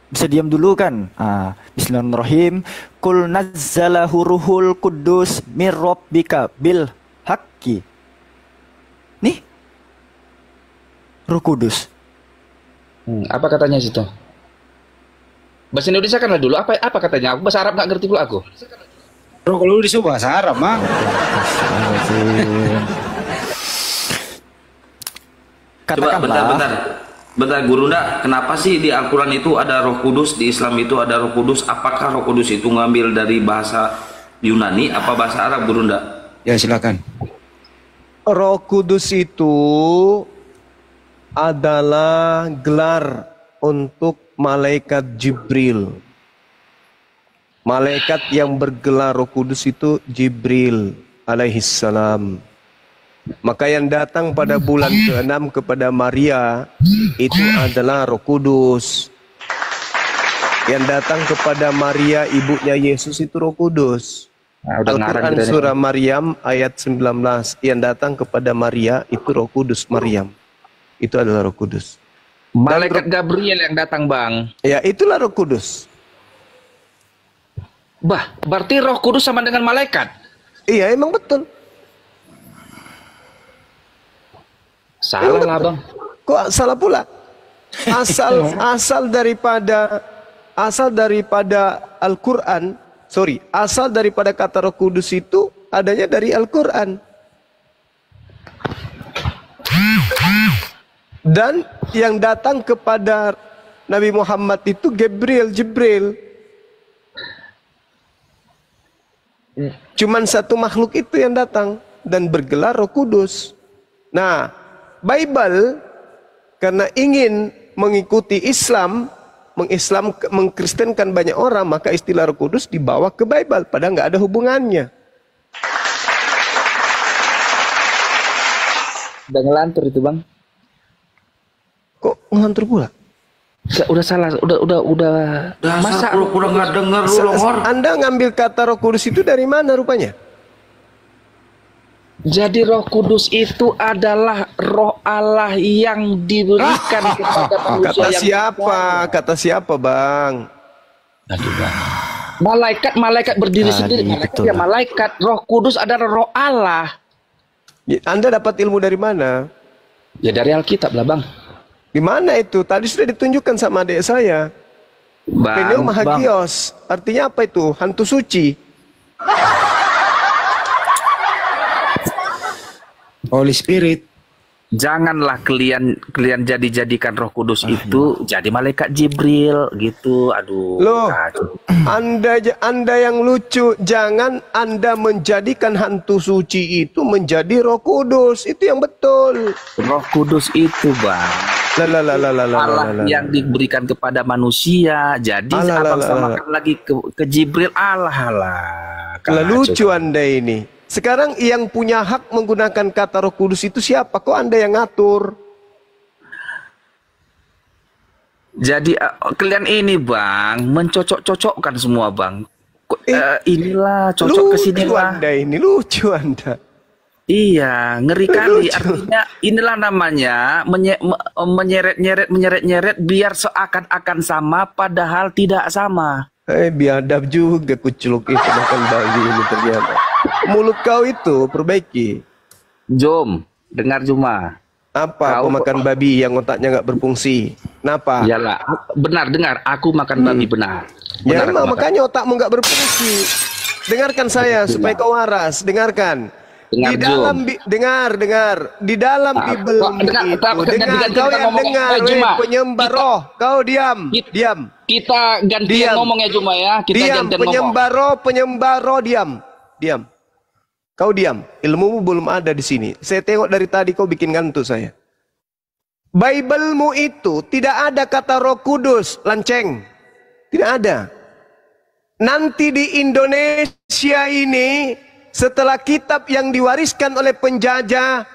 Bisa diam dulu kan? Bismillahirrahmanirrahim. Kul nazzalahu ruhul kudus mir rabbika bil haqqi. Nih. Roh Kudus. Apa katanya situ? Bahasa Indonesia kan lah dulu. Apa katanya? Aku bahasa Arab nggak ngerti pula aku. Bro, kalau lu disuruh bahasa Arab, Bang. Coba bentar. Bentar Gurunda, kenapa sih di Al-Quran itu ada Roh Kudus, di Islam itu ada Roh Kudus? Apakah Roh Kudus itu ngambil dari bahasa Yunani apa bahasa Arab, Gurunda? Ya, silakan. Roh Kudus itu adalah gelar untuk malaikat Jibril. Malaikat yang bergelar Roh Kudus itu Jibril alaihissalam. Maka yang datang pada bulan ke-6 kepada Maria itu adalah Roh Kudus. Yang datang kepada Maria ibunya Yesus itu Roh Kudus. Al-Quran surah Maryam ayat 19, yang datang kepada Maria itu Roh Kudus Maryam. Itu adalah Roh Kudus. Malaikat Gabriel yang datang, Bang. Ya, itulah Roh Kudus. Berarti Roh Kudus sama dengan malaikat? Iya, emang betul. Salah lah, Bang. Kok salah pula? Asal daripada Al-Quran, asal daripada kata Roh Kudus itu adanya dari Al-Quran. Dan yang datang kepada Nabi Muhammad itu Jibril. Cuman satu makhluk itu yang datang dan bergelar Roh Kudus. Nah, Bible karena ingin mengikuti Islam, mengkristenkan banyak orang, maka istilah Roh Kudus dibawa ke Bible, padahal nggak ada hubungannya. Udah ngelantur itu, Bang. Kok ngelantur pula? Udah salah, udah. Masa lu kurang nggak dengar lu, Longor? Anda ngambil kata Roh Kudus itu dari mana rupanya? Jadi Roh Kudus itu adalah Roh Allah yang diberikan kepada manusia. Kata siapa? Kata siapa, Bang? Aduh, Bang. Malaikat berdiri sendiri. Malaikat. Roh Kudus adalah Roh Allah. Anda dapat ilmu dari mana? Ya dari Alkitab lah, Bang. Di mana itu? Tadi sudah ditunjukkan sama adik saya. Pneuma Hagios. Artinya apa itu? Hantu suci. Holy Spirit. Janganlah kalian jadikan Roh Kudus itu jadi malaikat Jibril gitu. Aduh. Loh, Anda yang lucu, jangan Anda menjadikan hantu suci itu menjadi Roh Kudus. Itu yang betul. Roh Kudus itu, Bang, Allah yang diberikan kepada manusia. Jadi abang samakan lagi ke Jibril. Allah. Lucu Anda ini. Sekarang yang punya hak menggunakan kata Roh Kudus itu siapa? Kok Anda yang ngatur? Jadi kalian ini, Bang, mencocok-cocokkan semua, Bang. Inilah cocok ke sini lah. Anda ini lucu Anda. Iya, ngeri kali. Artinya inilah namanya menyeret-nyeret biar seakan-akan sama padahal tidak sama. Biadab juga kuculuk itu makan babi ini ternyata. Mulut kau itu perbaiki. Jom, dengar Juma. Apa? Kau makan babi yang otaknya nggak berfungsi. Kenapa? Iyalah, benar dengar. Aku makan babi benar. Ya emang makanya otakmu nggak berfungsi. Dengarkan saya supaya kau waras. Dengarkan. Dengar, di dalam dengar di dalam Bible dengar kau yang dengar penyembah roh, kau diam. Kita gantian ngomong ya Juma ya. Kita gantian penyembah roh diam. Kau diam. Ilmumu belum ada di sini. Saya tengok dari tadi kau bikin ngantuk saya. Biblemu itu tidak ada kata Roh Kudus, lanceng. Tidak ada. Nanti di Indonesia ini, setelah kitab yang diwariskan oleh penjajah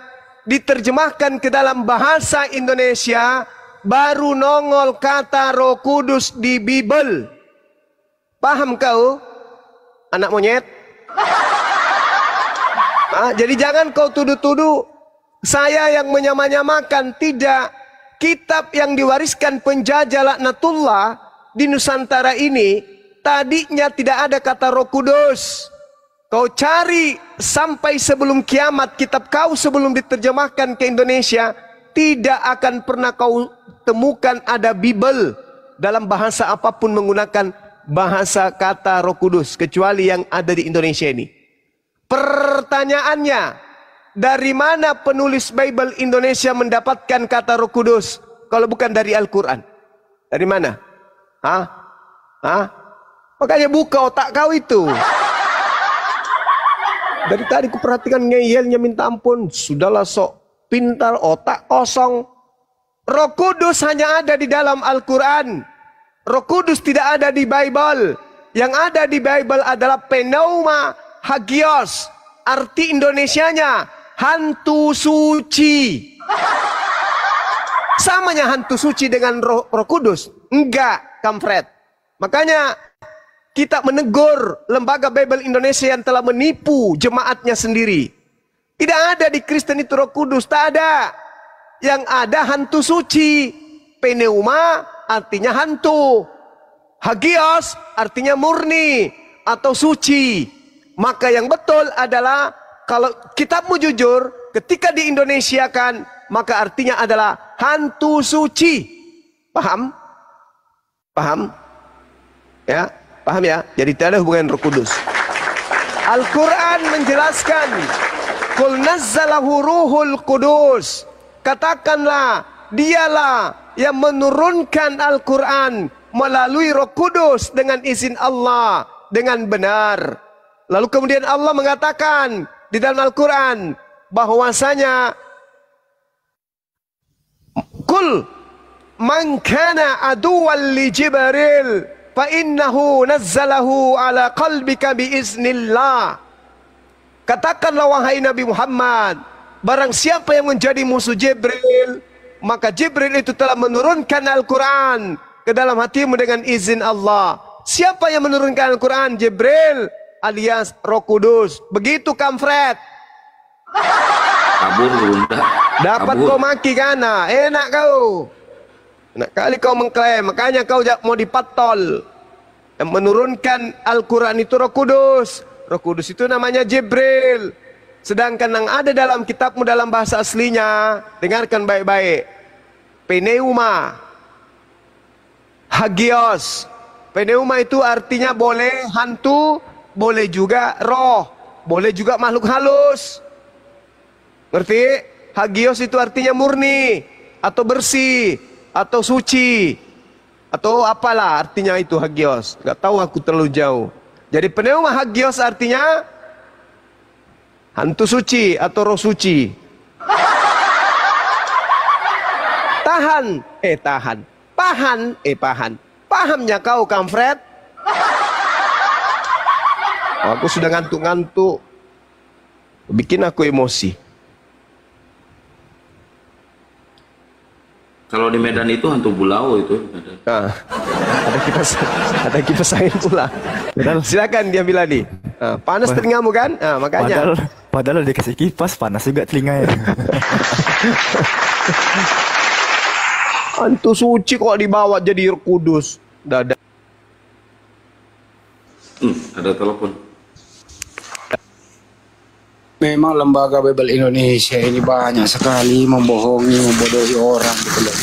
diterjemahkan ke dalam bahasa Indonesia, baru nongol kata Roh Kudus di Bible. Paham kau, anak monyet? Jadi jangan kau tuduh-tuduh saya yang menyamanyamakan. Tidak. Kitab yang diwariskan penjajah laknatullah di Nusantara ini tadinya tidak ada kata Roh Kudus. Kau cari sampai sebelum kiamat kitab kau sebelum diterjemahkan ke Indonesia, tidak akan pernah kau temukan ada Bible dalam bahasa apapun menggunakan bahasa kata Roh Kudus kecuali yang ada di Indonesia ini. Pertanyaannya, dari mana penulis Bible Indonesia mendapatkan kata Roh Kudus kalau bukan dari Al-Quran? Dari mana? Makanya buka otak kau itu. Dari tadi ku perhatikan ngeyelnya minta ampun. Sudahlah sok pintar, otak kosong. Roh Kudus hanya ada di dalam Al-Quran. Roh Kudus tidak ada di Bible. Yang ada di Bible adalah Pneuma Hagios. Arti Indonesianya hantu suci. Samanya hantu suci dengan Roh Kudus? Enggak, kampret. Makanya kita menegur lembaga Bible Indonesia yang telah menipu jemaatnya sendiri. Tidak ada di Kristen itu Roh Kudus, tak ada. Yang ada hantu suci. Pneuma artinya hantu. Hagios artinya murni atau suci. Maka yang betul adalah kalau kitabmu jujur, ketika di Indonesia kan, maka artinya adalah hantu suci. Paham? Paham? Ya? Paham ya? Jadi tidak ada hubungan Roh Kudus. Al-Quran menjelaskan, Qul nazzalahu ruhul Qudus. Katakanlah, dialah yang menurunkan Al-Quran melalui Roh Kudus dengan izin Allah dengan benar. Lalu kemudian Allah mengatakan di dalam Al-Quran bahwasanya Kul man kana aduwwan li Jibril fa innahu nazzalahu ala qalbika biiznillah. Katakanlah wahai Nabi Muhammad, barang siapa yang menjadi musuh Jibril, maka Jibril itu telah menurunkan Al-Quran ke dalam hatimu dengan izin Allah. Siapa yang menurunkan Al-Quran? Jibril alias Roh Kudus. Begitu Kamfred. Kabur Gurunda. Dapat Kabur. kau maki kana, enak kau. Enak kali kau mengklaim, makanya kau mau dipatol. Yang menurunkan Al-Quran itu Roh Kudus. Roh Kudus itu namanya Jibril. Sedangkan yang ada dalam kitabmu dalam bahasa aslinya, dengarkan baik-baik. Pneuma, hagios. Pneuma itu artinya boleh hantu, boleh juga roh, boleh juga makhluk halus. Ngerti? Hagios itu artinya murni, atau bersih, atau suci, atau apalah artinya itu hagios. Gak tahu aku terlalu jauh. Jadi pneuma hagios artinya hantu suci atau roh suci. Pahamnya kau Kamfred? Aku sudah ngantuk-ngantuk. Bikin aku emosi. Kalau di Medan itu hantu bulau itu. Nah, ada kipas angin pula. Silakan dia bilang nih. Panas telingamu kan? Nah, makanya. Padahal dikasih kipas panas juga telinganya. Hantu suci kok dibawa jadi Roh Kudus. Ada. Ada telepon. Memang lembaga Bible Indonesia ini banyak sekali membohongi, membodohi orang gitu loh.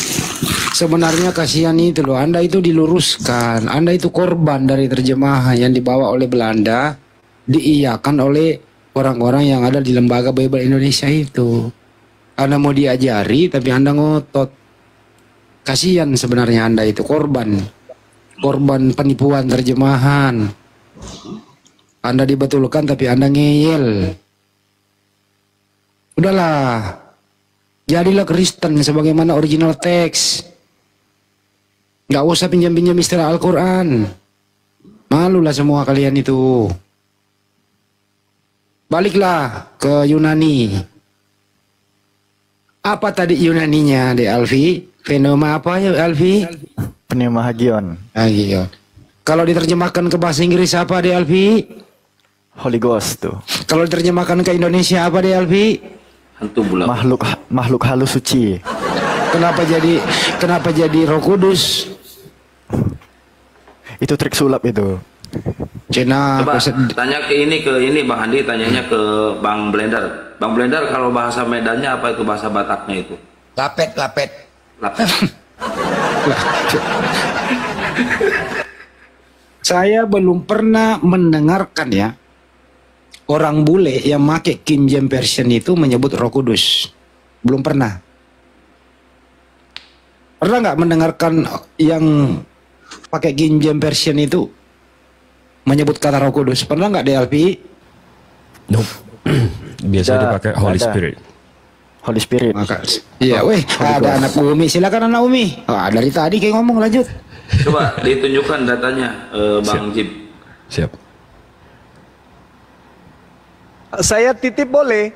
Sebenarnya kasihan itu loh, Anda itu diluruskan, Anda itu korban dari terjemahan yang dibawa oleh Belanda, diiyakan oleh orang-orang yang ada di lembaga Bible Indonesia itu. Anda mau diajari tapi Anda ngotot. Kasihan sebenarnya Anda itu korban penipuan terjemahan. Anda dibetulkan tapi Anda ngeyel. Udahlah, jadilah Kristen sebagaimana original teks. Gak usah pinjam-pinjam istilah Al-Quran. Malulah semua kalian itu. Baliklah ke Yunani. Apa tadi Yunaninya, De Alfi? Pneuma apa ya, Alfi? Pneuma hagion. Hagion. Kalau diterjemahkan ke bahasa Inggris apa, De Alfi? Holy Ghost tuh. Kalau diterjemahkan ke Indonesia apa, De Alfi? Hantu bulau. Makhluk halus suci. Kenapa jadi Roh Kudus? Itu trik sulap itu. Cina. Coba tanya ke ini Bang Andi, tanyanya ke Bang Blender. Bang Blender, kalau bahasa Medannya apa itu, bahasa Bataknya itu? Lapet. Saya belum pernah mendengarkan ya orang bule yang pakai King James Version itu menyebut Roh Kudus. Belum pernah. Pernah nggak mendengarkan yang pakai King James Version itu menyebut kata Roh Kudus? Pernah nggak, DLP? Nope. Biasanya dipakai Holy Spirit. Holy Spirit. Iya, weh, ada anak Umi. Silakan anak Umi. Dari tadi kayak ngomong, lanjut. Coba ditunjukkan datanya, Bang Jib. Siap. Saya titip boleh?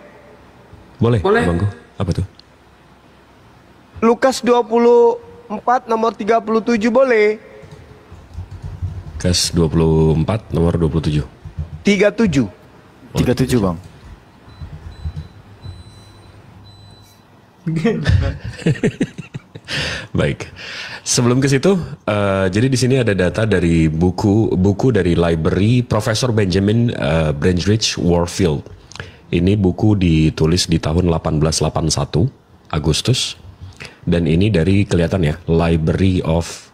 Boleh. Bangku. Apa tuh? Lukas 24 nomor 37 boleh? Lukas 24 nomor 27. 37. 37, Bang. Baik. Sebelum ke situ, jadi di sini ada data dari buku dari library Profesor Benjamin Brandreth Warfield. Ini buku ditulis di tahun 1881 Agustus, dan ini dari kelihatan ya Library of.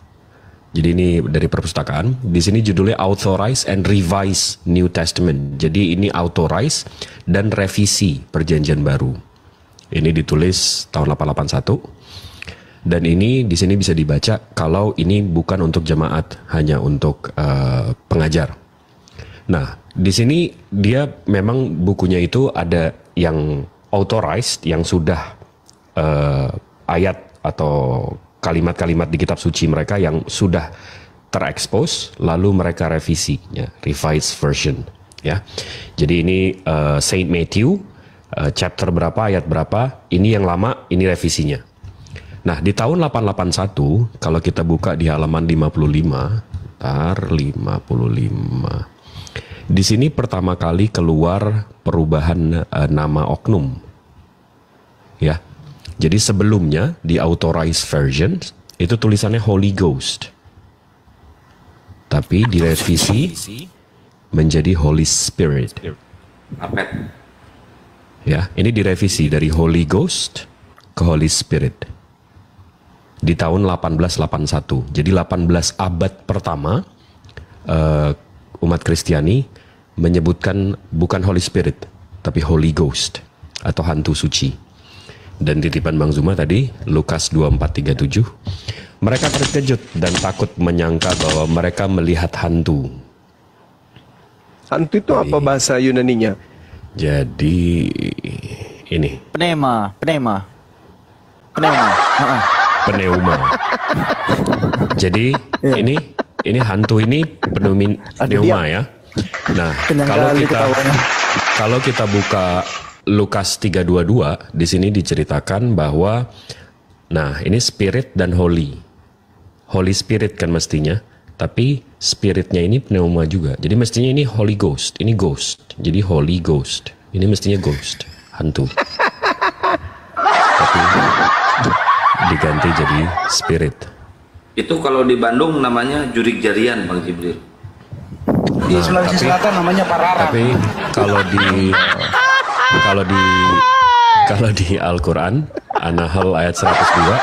Jadi ini dari perpustakaan. Di sini judulnya Authorized and Revised New Testament. Jadi ini authorized dan revisi Perjanjian Baru. Ini ditulis tahun 1881. Dan ini di sini bisa dibaca kalau ini bukan untuk jemaat, hanya untuk pengajar. Nah, di sini dia memang bukunya itu ada yang authorized, yang sudah ayat atau kalimat-kalimat di kitab suci mereka yang sudah terekspos, lalu mereka revisi, ya, revised version. Ya, jadi ini Saint Matthew chapter berapa, ayat berapa, ini yang lama, ini revisinya. Nah, di tahun 881, kalau kita buka di halaman 55, 55. Di sini pertama kali keluar perubahan nama oknum. Ya. Jadi sebelumnya di authorized version itu tulisannya Holy Ghost. Tapi direvisi menjadi Holy Spirit. Ya, ini direvisi dari Holy Ghost ke Holy Spirit. Di tahun 1881. Jadi 18 abad pertama umat Kristiani menyebutkan bukan Holy Spirit, tapi Holy Ghost atau hantu suci. Dan titipan Bang Zuma tadi, Lukas 24:37, mereka terkejut dan takut menyangka bahwa mereka melihat hantu. Hantu itu apa bahasa Yunaninya? Jadi ini Pneuma. Jadi ini hantu ini pneuma ya. Nah, kalau kita buka Lukas 3:22, di sini diceritakan bahwa nah, ini spirit dan holy. Holy Spirit kan mestinya, tapi spiritnya ini pneuma juga. Jadi mestinya ini Holy Ghost, ini ghost. Jadi Holy Ghost. Ini mestinya ghost, hantu. Tapi diganti jadi spirit. Itu kalau di Bandung namanya jurik jarian, Bang Jibril. Di Sulawesi Selatan namanya parara. Tapi kalau di Al-Quran, An-Nahl ayat 102,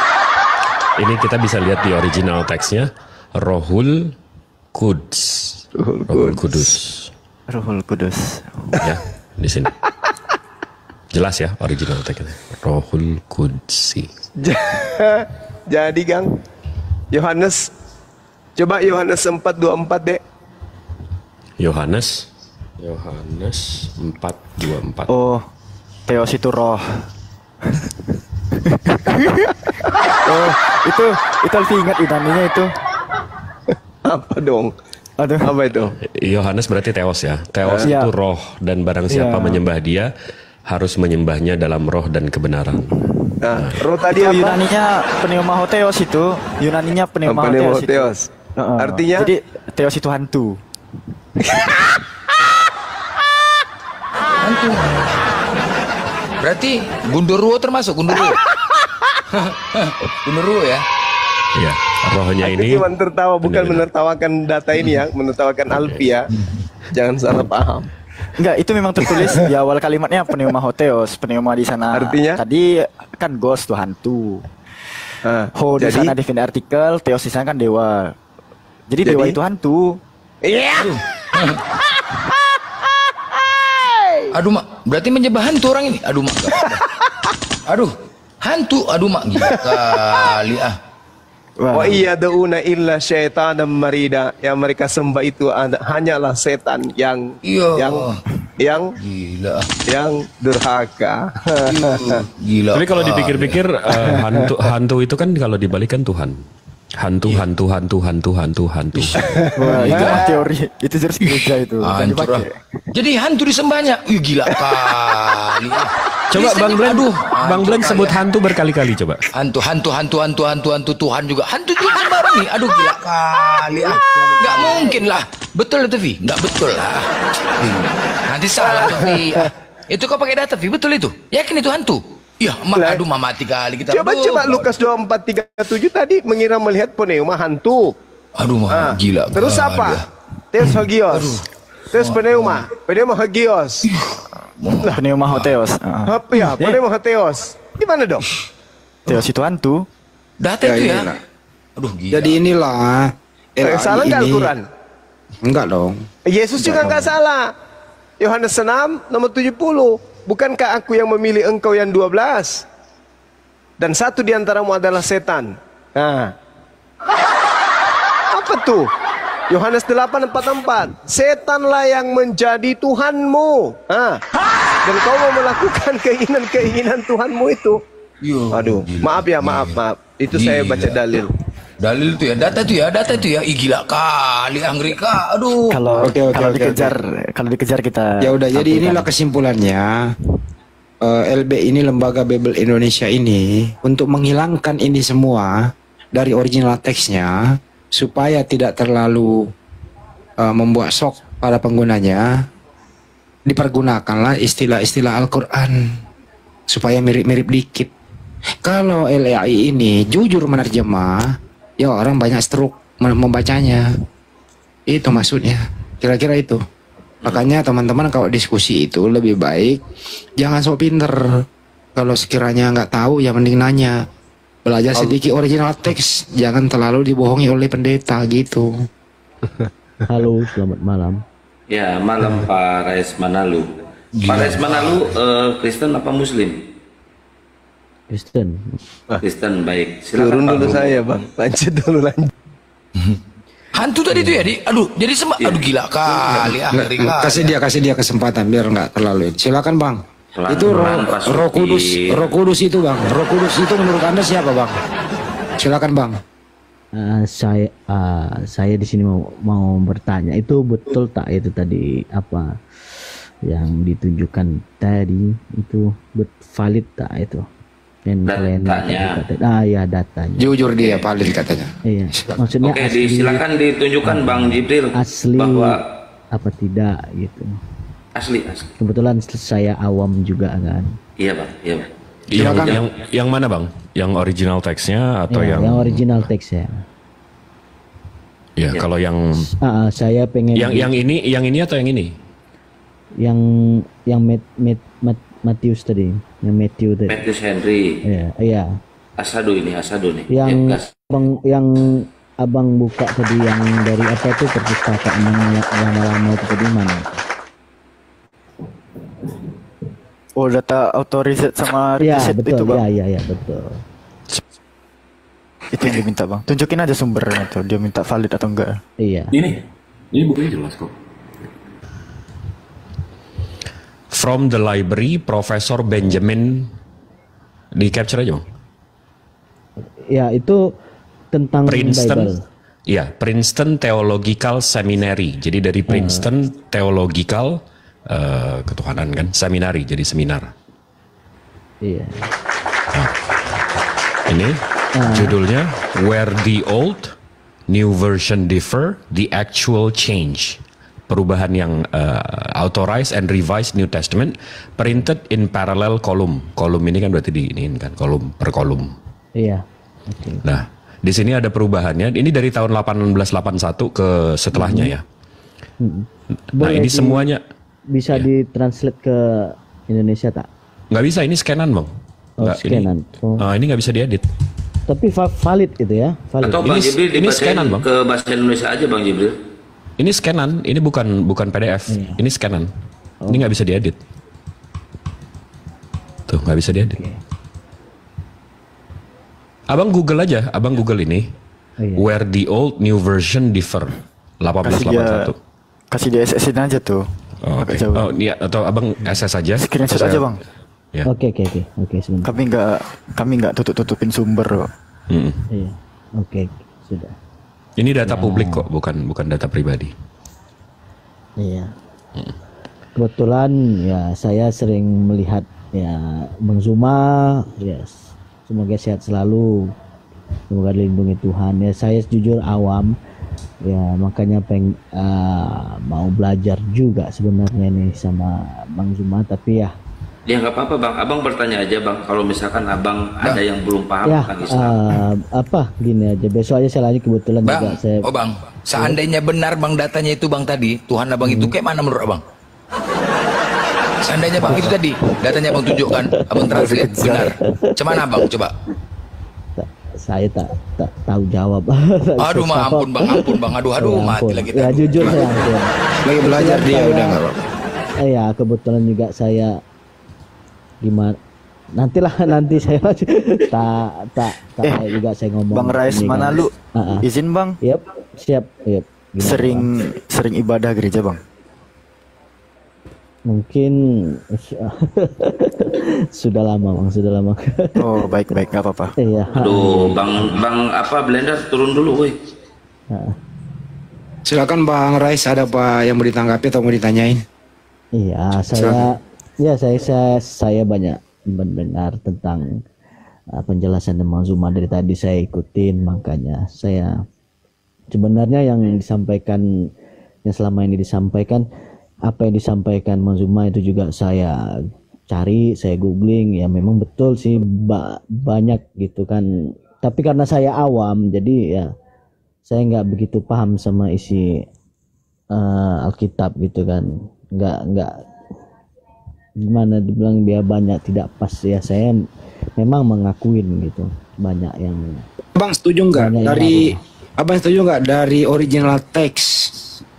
ini kita bisa lihat di original teksnya, Rohul Quds. Rohul Kudus. Ya, di sini. Jelas ya original teksnya. Rohul Qudsi. Jadi Gang, Yohanes, coba Yohanes 4:24 dek. Yohanes 4:24. Oh, Theos itu roh. Oh, itu lebih ingat Yunaninya itu. Apa dong? Aduh. Apa itu? Yohanes berarti Theos ya. Theos itu roh, dan barang siapa menyembah dia harus menyembahnya dalam roh dan kebenaran. Nah, roh tadi apa? Yunaninya pneumahotheos itu. Yunaninya pneumahotheos. Artinya? Jadi Theos itu hantu. Hantu. Berarti Gundurwo termasuk Gundurwo. Gundurwo ya. Iya, rohnya Aku ini cuma tertawa, bukan menertawakan data ini ya, menertawakan Alfi ya. Jangan salah paham. Enggak, itu memang tertulis di awal kalimatnya pneumahotheos. Pneuma di sana. Artinya? Tadi kan ghost tuh hantu. Ho di sana definite artikel, Theos di sana kan dewa. Jadi dewa itu hantu. Iya. Aduh mak, berarti menyembah hantu orang ini. Aduh mak. Aduh, hantu. Aduh mak, gila kali ah. Wa iya dauna illa syaitan marida, yang mereka sembah itu hanyalah setan yang gila. yang durhaka. Gila. Tapi kalau dipikir-pikir hantu itu kan kalau dibalikan Tuhan. Hantu. Wah, itu teori, itu jelas gereja itu. Jadi hantu disembahnya. Gila kali. Coba Bang Blen sebut hantu berkali-kali coba. Hantu Tuhan juga. Hantu juga sembarang nih. Aduh gila kali ah. Enggak mungkin lah. Betul itu Vi? Enggak betul lah. Nanti salah tuh Vi. Itu kau pakai data Vi? Betul itu? Yakin itu hantu? Iya, aduh mati kali kita. Coba Lukas 24:37 tadi mengira melihat pneuma hantu. Aduh gila. Terus apa? Theos hagios. Theos pneuma hagios. Pneumahotheos. Ya, pneumahotheos. Di mana dong? Theos itu hantu. Data itu ya. Aduh gila. Jadi inilah Salah nggak Al-Quran? Enggak dong. Yesus juga nggak salah. Yohanes 6 nomor 70. Bukankah aku yang memilih engkau yang 12? dan satu di antaramu adalah setan. Nah, apa tuh? Yohanes 8:44. Setanlah yang menjadi Tuhanmu. Dan kau mau melakukan keinginan-keinginan Tuhanmu itu. Aduh, maaf ya, maaf. Itu saya baca dalil. Dalil itu ya, data itu ya. Ih, gila kali Angrika. Aduh. Kalau dikejar kita. Ya udah, jadi inilah kesimpulannya. LB ini, Lembaga Bible Indonesia ini, untuk menghilangkan ini semua dari original teksnya supaya tidak terlalu membuat shock pada penggunanya, dipergunakanlah istilah-istilah Al-Quran supaya mirip-mirip dikit. Kalau LAI ini jujur menerjemah, ya orang banyak stroke membacanya. Itu maksudnya, kira-kira itu. Makanya teman-teman kalau diskusi itu lebih baik jangan sok pinter. Kalau sekiranya nggak tahu ya mending nanya. Belajar sedikit original teks, jangan terlalu dibohongi oleh pendeta gitu. Halo, selamat malam. Ya, malam Pak Rais Manalu. Pak Rais Manalu Kristen apa Muslim? Kristen. Kristen, baik. Silakan Turun Pak dulu Hugo. saya, Bang. Lanjut dulu, lanjut. Hantu tadi itu ya, aduh, jadi aduh gila kali Angrika. Kasih dia kesempatan biar nggak terlalu ini. Silakan Bang. Itu Pak Roh Kudus, Suki. Roh Kudus itu Bang. Roh Kudus itu menurut Anda siapa Bang? Silakan Bang. Saya di sini mau bertanya, itu betul tak itu tadi apa yang ditunjukkan tadi itu valid tak itu? Dan Datanya. Ya datanya. Jujur dia valid katanya. Iya. Maksudnya Oke, silakan ditunjukkan Bang Jibril asli bahwa apa tidak gitu. asli. Kebetulan saya awam juga kan. Iya Bang, iya Bang. Yang mana bang? Yang original teksnya atau Ya, yang original teksnya. Ya, kalau yang saya pengen yang ini atau yang ini? Yang Matius tadi, yang Matthew tadi. Matius Henry. Iya. Asado nih. Yang abang buka tadi yang dari apa itu perpustakaan yang lama itu tadi mana? Oh, data authorize sama Ya riset betul, itu Bang. ya betul. Itu yang diminta Bang. Tunjukin aja sumbernya tuh, dia minta valid atau enggak. Iya. Ini bukunya jelas kok. From the library, Profesor Benjamin, di capture aja bang. Ya itu tentang Princeton, Bible. ya Princeton Theological Seminary. Jadi dari Princeton Theological Ketuhanan kan, Seminary, jadi seminar. Iya. Ini judulnya Where the Old New Version Differ, the Actual Change. Perubahan yang authorized and revised New Testament printed in parallel column. Kolom ini kan berarti ini kan kolom per kolom. Iya. Okay. Nah, di sini ada perubahannya. Ini dari tahun 1881 ke setelahnya ya. Nah, ini semuanya bisa ditranslate ke Indonesia tak? Nggak bisa, ini scanan bang. Oh, scanan. Ini nggak bisa diedit. Tapi valid gitu ya? Valid. Atau Bang Jibril ini dibacain scanan, Bang. ke bahasa Indonesia aja Bang Jibril. Ini scanan, ini bukan PDF. Ini scanan. Ini nggak bisa diedit. Tuh, nggak bisa diedit. Abang Google aja, abang Google ini. Where the old new version differ. 1881. Kasih dia SS-in aja tuh. Oh, oke. Oh, iya, atau abang SS aja. Screenshot aja Bang. Ya. Oke, sebentar. Kami nggak tutup-tutupin sumber kok. Iya. Oke, sudah. Ini data publik kok, bukan data pribadi. Iya. Kebetulan ya saya sering melihat ya Bang Zuma, ya semoga sehat selalu, semoga dilindungi Tuhan. Ya saya jujur awam, ya makanya mau belajar juga sebenarnya nih sama Bang Zuma, tapi ya. Ya nggak apa-apa Bang, abang bertanya aja Bang. Kalau misalkan abang ada yang belum paham Ya, tentang Islam. gini aja. Besok aja saya lanjut, kebetulan Bang, juga saya. oh Bang, seandainya benar Bang datanya itu Bang tadi, Tuhan Abang itu kayak mana menurut Abang? Seandainya Bang itu tadi, datanya Abang tunjukkan, Abang translate benar. Cuman Abang coba. Saya tak tahu jawab. Aduh, ampun Bang, aduh, mati lagi. Ya jujur saya ampun. Lagi belajar dia udah nggak Bang? Ya kebetulan juga saya gimana nanti saya tak juga saya ngomong. Bang Rais mana lu? Izin Bang. Yep, siap. Yep. Sering ibadah gereja Bang? Mungkin sudah lama Bang, sudah lama. Oh baik nggak apa-apa. Iya. Aduh, bang apa Blender turun dulu, woi. Silakan Bang Rais, ada apa yang mau ditanggapi atau mau ditanyain? Iya, saya banyak mendengar tentang penjelasan Bang Zuma dari tadi, saya ikutin, makanya saya sebenarnya yang disampaikan, yang selama ini disampaikan, apa yang disampaikan Bang Zuma itu juga saya cari, saya googling, ya memang betul sih banyak gitu kan. Tapi karena saya awam, jadi ya saya nggak begitu paham sama isi Alkitab gitu kan. Nggak gimana dibilang dia banyak tidak pas ya, saya memang mengakuin gitu banyak yang. Abang setuju nggak dari original teks,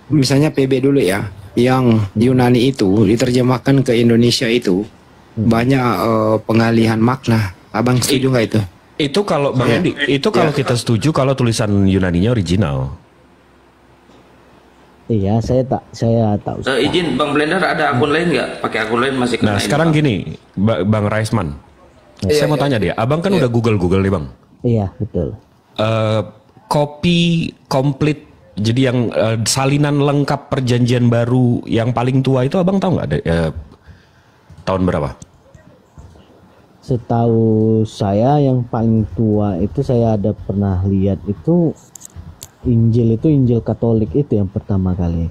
misalnya PB dulu ya, yang Yunani itu diterjemahkan ke Indonesia itu banyak pengalihan makna. Abang setuju nggak itu? Itu kalau Bang Edi, itu kalau kita setuju kalau tulisan Yunaninya original. Iya, saya tahu. Izin Bang Blender, ada akun lain nggak? Pakai akun lain masih kena. Nah sekarang gini, Bang Raisman, saya mau tanya dia, Abang kan udah Google nih Bang. Iya betul. Kopi komplit, jadi yang salinan lengkap perjanjian baru yang paling tua itu Abang tahu nggak? Tahun berapa? Setahu saya yang paling tua itu saya ada pernah lihat itu Injil Katolik itu yang pertama kali.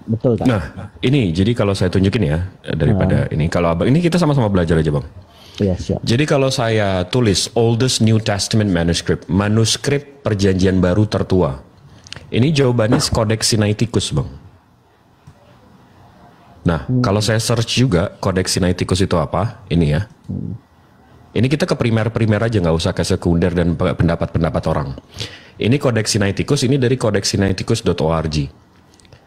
Betul kan? Nah, ini jadi kalau saya tunjukin ya daripada ini, kalau Abang ini kita sama-sama belajar aja Bang. Iya, siap. Jadi kalau saya tulis oldest New Testament manuskrip perjanjian baru tertua. Ini jawabannya Codex Sinaiticus, Bang. Nah, kalau saya search juga Codex Sinaiticus itu apa? Ini ya. Ini kita ke primer aja, nggak usah ke sekunder dan pendapat-pendapat orang. Ini Codex Sinaiticus, ini dari codexsinaiticus.org.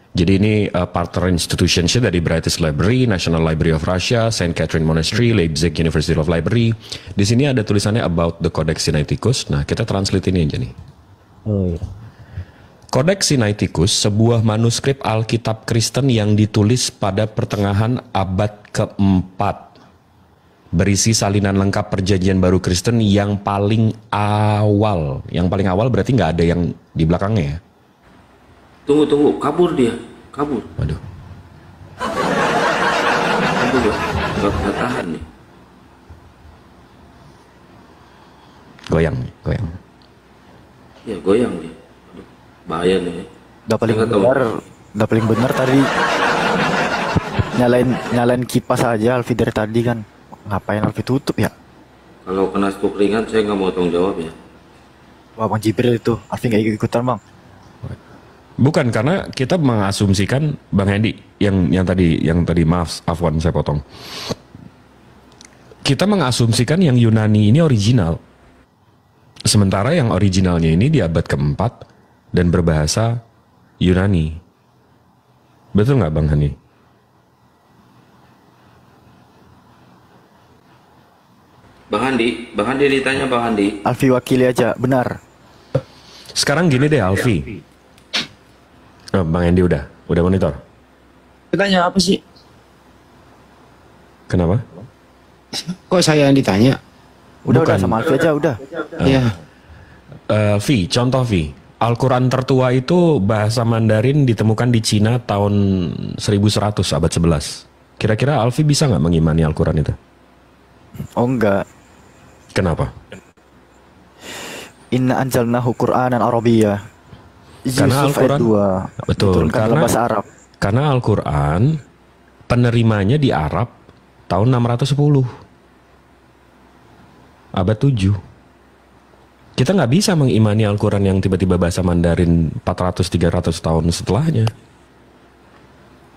Jadi ini partner institutions dari British Library, National Library of Russia, Saint Catherine Monastery, Leipzig University of Library. Di sini ada tulisannya about the Codex Sinaiticus. Nah, kita translate ini aja nih. Oh iya. Codex Sinaiticus, sebuah manuskrip Alkitab Kristen yang ditulis pada pertengahan abad ke-4. Berisi salinan lengkap perjanjian baru Kristen yang paling awal. Yang paling awal berarti nggak ada yang di belakangnya ya? Tunggu, kabur dia. Kabur. Waduh. Kabur ya. Nggak tahan nih. Goyang. Ya, goyang dia. Aduh, bahaya nih. Udah paling benar tadi. Nyalain kipas aja Alfi dari tadi kan. Ngapain Alfi tutup ya? Kalau kena stroke ringan saya nggak mau tanggung jawab ya. Wah Bang Jibril itu, Alfi nggak ikutan Bang. Bukan, karena kita mengasumsikan Bang Hendi yang tadi maaf Afwan saya potong. Kita mengasumsikan yang Yunani ini original. Sementara yang originalnya ini di abad ke-4 dan berbahasa Yunani. Betul nggak Bang Hani? Bang Handi ditanya Bang Handi. Alfi wakili aja, benar. Sekarang gini deh Alfi. Oh, Bang Hendi udah monitor. Ditanya apa sih? Kenapa? Kok saya yang ditanya? Udah sama Alfi aja udah. Iya. Vi, contoh Vi. Al-Quran tertua itu bahasa Mandarin ditemukan di Cina tahun 1100 abad 11. Kira-kira Alfi bisa nggak mengimani Al-Quran itu? Oh enggak. Kenapa? Inna anjalnahu Qur'anan Arabiyyah. Karena Al-Quran betul, karena Al-Quran penerimanya di Arab tahun 610 abad 7. Kita nggak bisa mengimani Al-Quran yang tiba-tiba bahasa Mandarin 400-300 tahun setelahnya.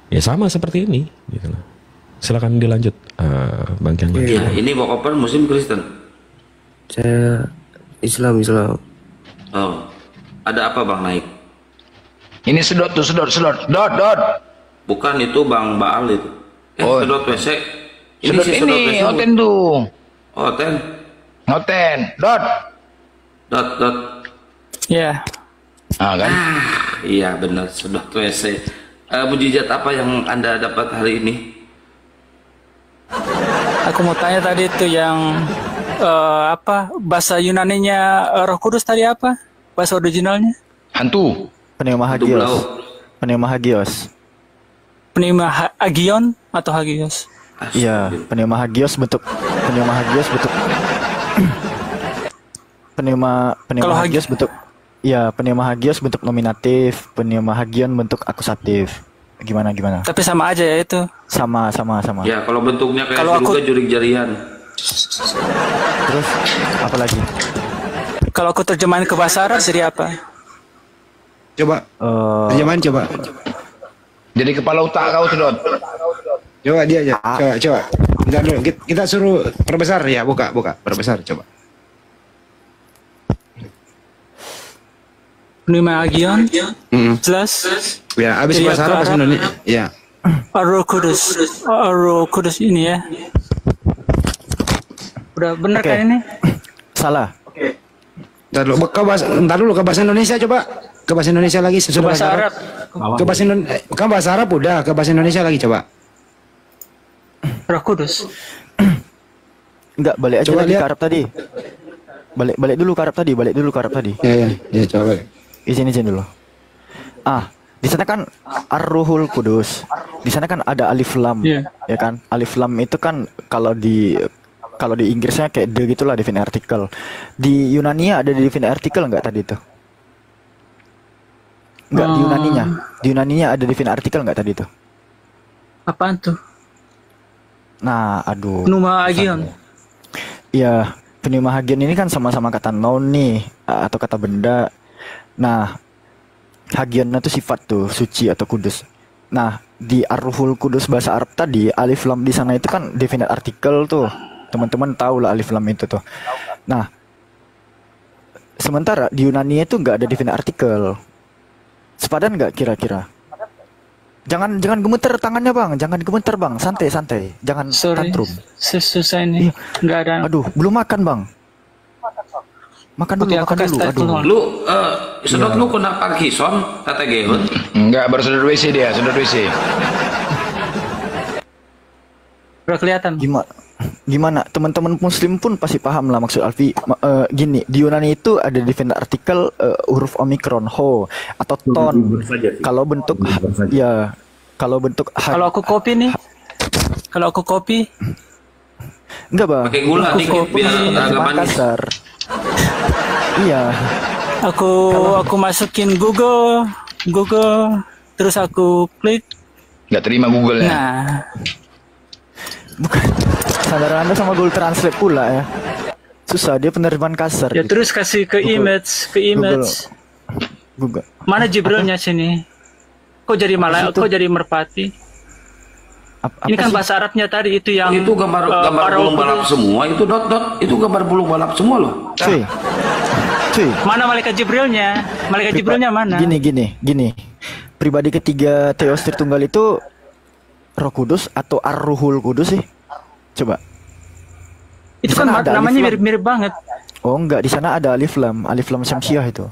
Ya sama seperti ini gitu. Silakan dilanjut Bang Kian. Ya, ini Bang Open Muslim Kristen. Saya Islam. Oh, ada apa Bang naik? Ini sedot. Bukan itu Bang Baal itu. Sedot WC. Sedot ini, Oten tuh. Oh, ten. Noten. Dot. Dot. Ya. Ah kan? Iya benar, sudah WC. Mujizat apa yang Anda dapat hari ini? Aku mau tanya tadi itu yang apa bahasa Yunaninya Roh Kudus tadi apa? Bahasa originalnya? Hantu. Pneumahagios. Pneumahagion atau hagios? Iya, pneumahagios bentuk pneumahagios bentuk. Ya, pneumahagios bentuk nominatif, pneumahagion bentuk akusatif. Gimana? Tapi sama aja ya itu. Sama. Ya, kalau bentuknya kayak kalau surga jurik jarian. Terus apa lagi? Kalau aku terjemahin ke bahasa Arab jadi apa? Coba. Terjemahan coba. Jadi kepala otak kau tuh, Dot. Coba dia aja. Coba. Bentar dulu. Kita suruh perbesar ya, buka. Perbesar coba. Pneumahagion. Jelas. Ya, habis bahasa Arab bahasa Indonesia. Ya. Roh Kudus ini ya. Udah benar kan ini? Salah. Ntar dulu ke bahasa Indonesia coba. Ke bahasa Indonesia lagi sesudah bahasa Arab. Ke bahasa Indonesia. Kan bahasa Arab udah, ke bahasa Indonesia lagi coba. Roh Kudus. Enggak, balik aja Coba lagi lihat. ke Arab tadi. Balik dulu ke Arab tadi. Ya, coba. Izin dulu. Di sana kan Ar-Ruhul Kudus. Di sana kan ada alif lam, Yeah. ya kan? Alif lam itu kan kalau di Inggrisnya kayak the gitulah definite article. Di Yunania ada definite article enggak tadi itu? Enggak, di Yunaninya. Di Yunaninya ada definite article enggak tadi itu? Apaan tuh? Nah, aduh. Pneumahagion. Iya, pneumahagion ini kan sama-sama kata noun nih, atau kata benda. Nah, hagion itu sifat tuh, suci atau kudus. Nah, di Ar-Ruhul Kudus bahasa Arab tadi, alif lam di sana itu kan definite article tuh. Teman-teman tahu lah alif lam itu tuh. Nah, sementara di Yunani itu nggak ada definite article. Sepadan nggak kira-kira? Jangan gemeter tangannya bang, jangan gemeter bang, santai, jangan tantrum. Susah ini, nggak ada. Aduh, belum makan bang. Makan dulu. Aduh. Lu, sedot lu kena Parkinson, kata Gehun? Enggak, baru sedot WC dia, sedot WC. Udah kelihatan. Gimana? Teman-teman Muslim pun pasti paham lah maksud Alfi. Gini, di Yunani itu ada definite artikel huruf omikron ho atau ton. Kalau bentuk Kalau aku kopi nih. Enggak bang. Pakai gula dikit biar agak manis. Kasar. Iya. Aku masukin Google, terus aku klik. Nggak terima Google-nya. Nah. Bukan. Saudara Anda sama Google Translate pula ya. Susah, dia penerjemahan kasar. Ya gitu. Terus kasih ke image. Google. Mana Jibrilnya sini? Kok jadi malaikat? Kok jadi merpati? Ini kan bahasa Arabnya tadi itu yang itu gambar bulung balap semua itu dot itu gambar bulung balap semua loh. Cuy. Mana malaikat Jibrilnya? Malaikat Jibrilnya mana? Gini. Pribadi ketiga Theos Tritunggal itu Roh Kudus atau Ar-Ruhul Kudus sih? Coba. Itu kan namanya mirip-mirip banget. Oh enggak, di sana ada alif lam Syamsiah itu.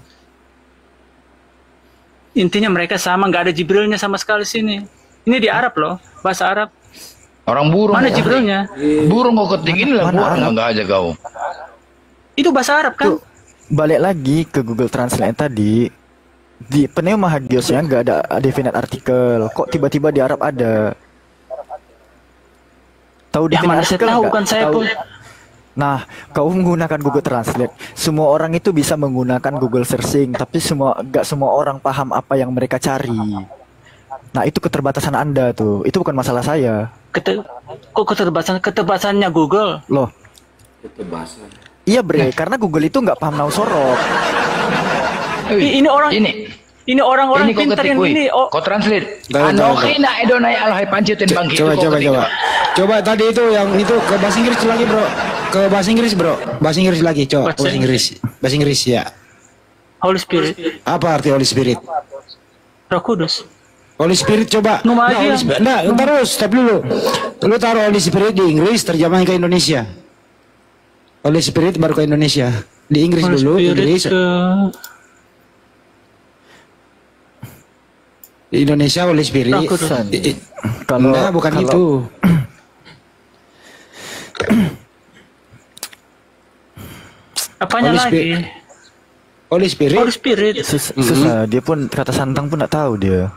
Intinya mereka sama, nggak ada Jibrilnya sama sekali sini. Ini di Arab loh, bahasa Arab. Orang burung. Mana Jibrilnya? Burung kau ketingin lah, burung enggak aja kau. Itu bahasa Arab kan? Tuh, balik lagi ke Google Translate tadi. Di pneumahagiosnya nggak ada definite artikel. Kok tiba-tiba di Arab ada? Tahu definite artikel tahu nggak? kan saya pun. Nah, kau menggunakan Google Translate. Semua orang itu bisa menggunakan Google Searching, tapi nggak semua orang paham apa yang mereka cari. Nah, itu keterbatasan Anda tuh. Itu bukan masalah saya. Kok keterbatasannya Google? Loh. Keterbatasan. Iya, Bre, karena Google itu nggak paham nausorok. Ini orang-orang pintar yang ini. Kau translate. Anokhina edonai alhai panceten bangkit. Coba tadi itu yang itu ke bahasa Inggris lagi, Bro. Ke bahasa Inggris, Bro. Bahasa Inggris lagi, coba. Bahasa Inggris ya. Holy Spirit. Apa arti Holy Spirit? Roh Kudus. Holy Spirit coba. Nah, terus, tapi dulu. Lu taruh Holy Spirit di Inggris, terjemahin ke Indonesia. Holy Spirit baru ke Indonesia. Di Inggris Holy dulu, Spirit Inggris. Di Indonesia Holy Spirit. Kalau Enggak, bukan kalau- itu. Apanya Holy lagi? Spirit. Holy Spirit. Holy Spirit. susah. Dia pun kata santang pun nggak tahu dia.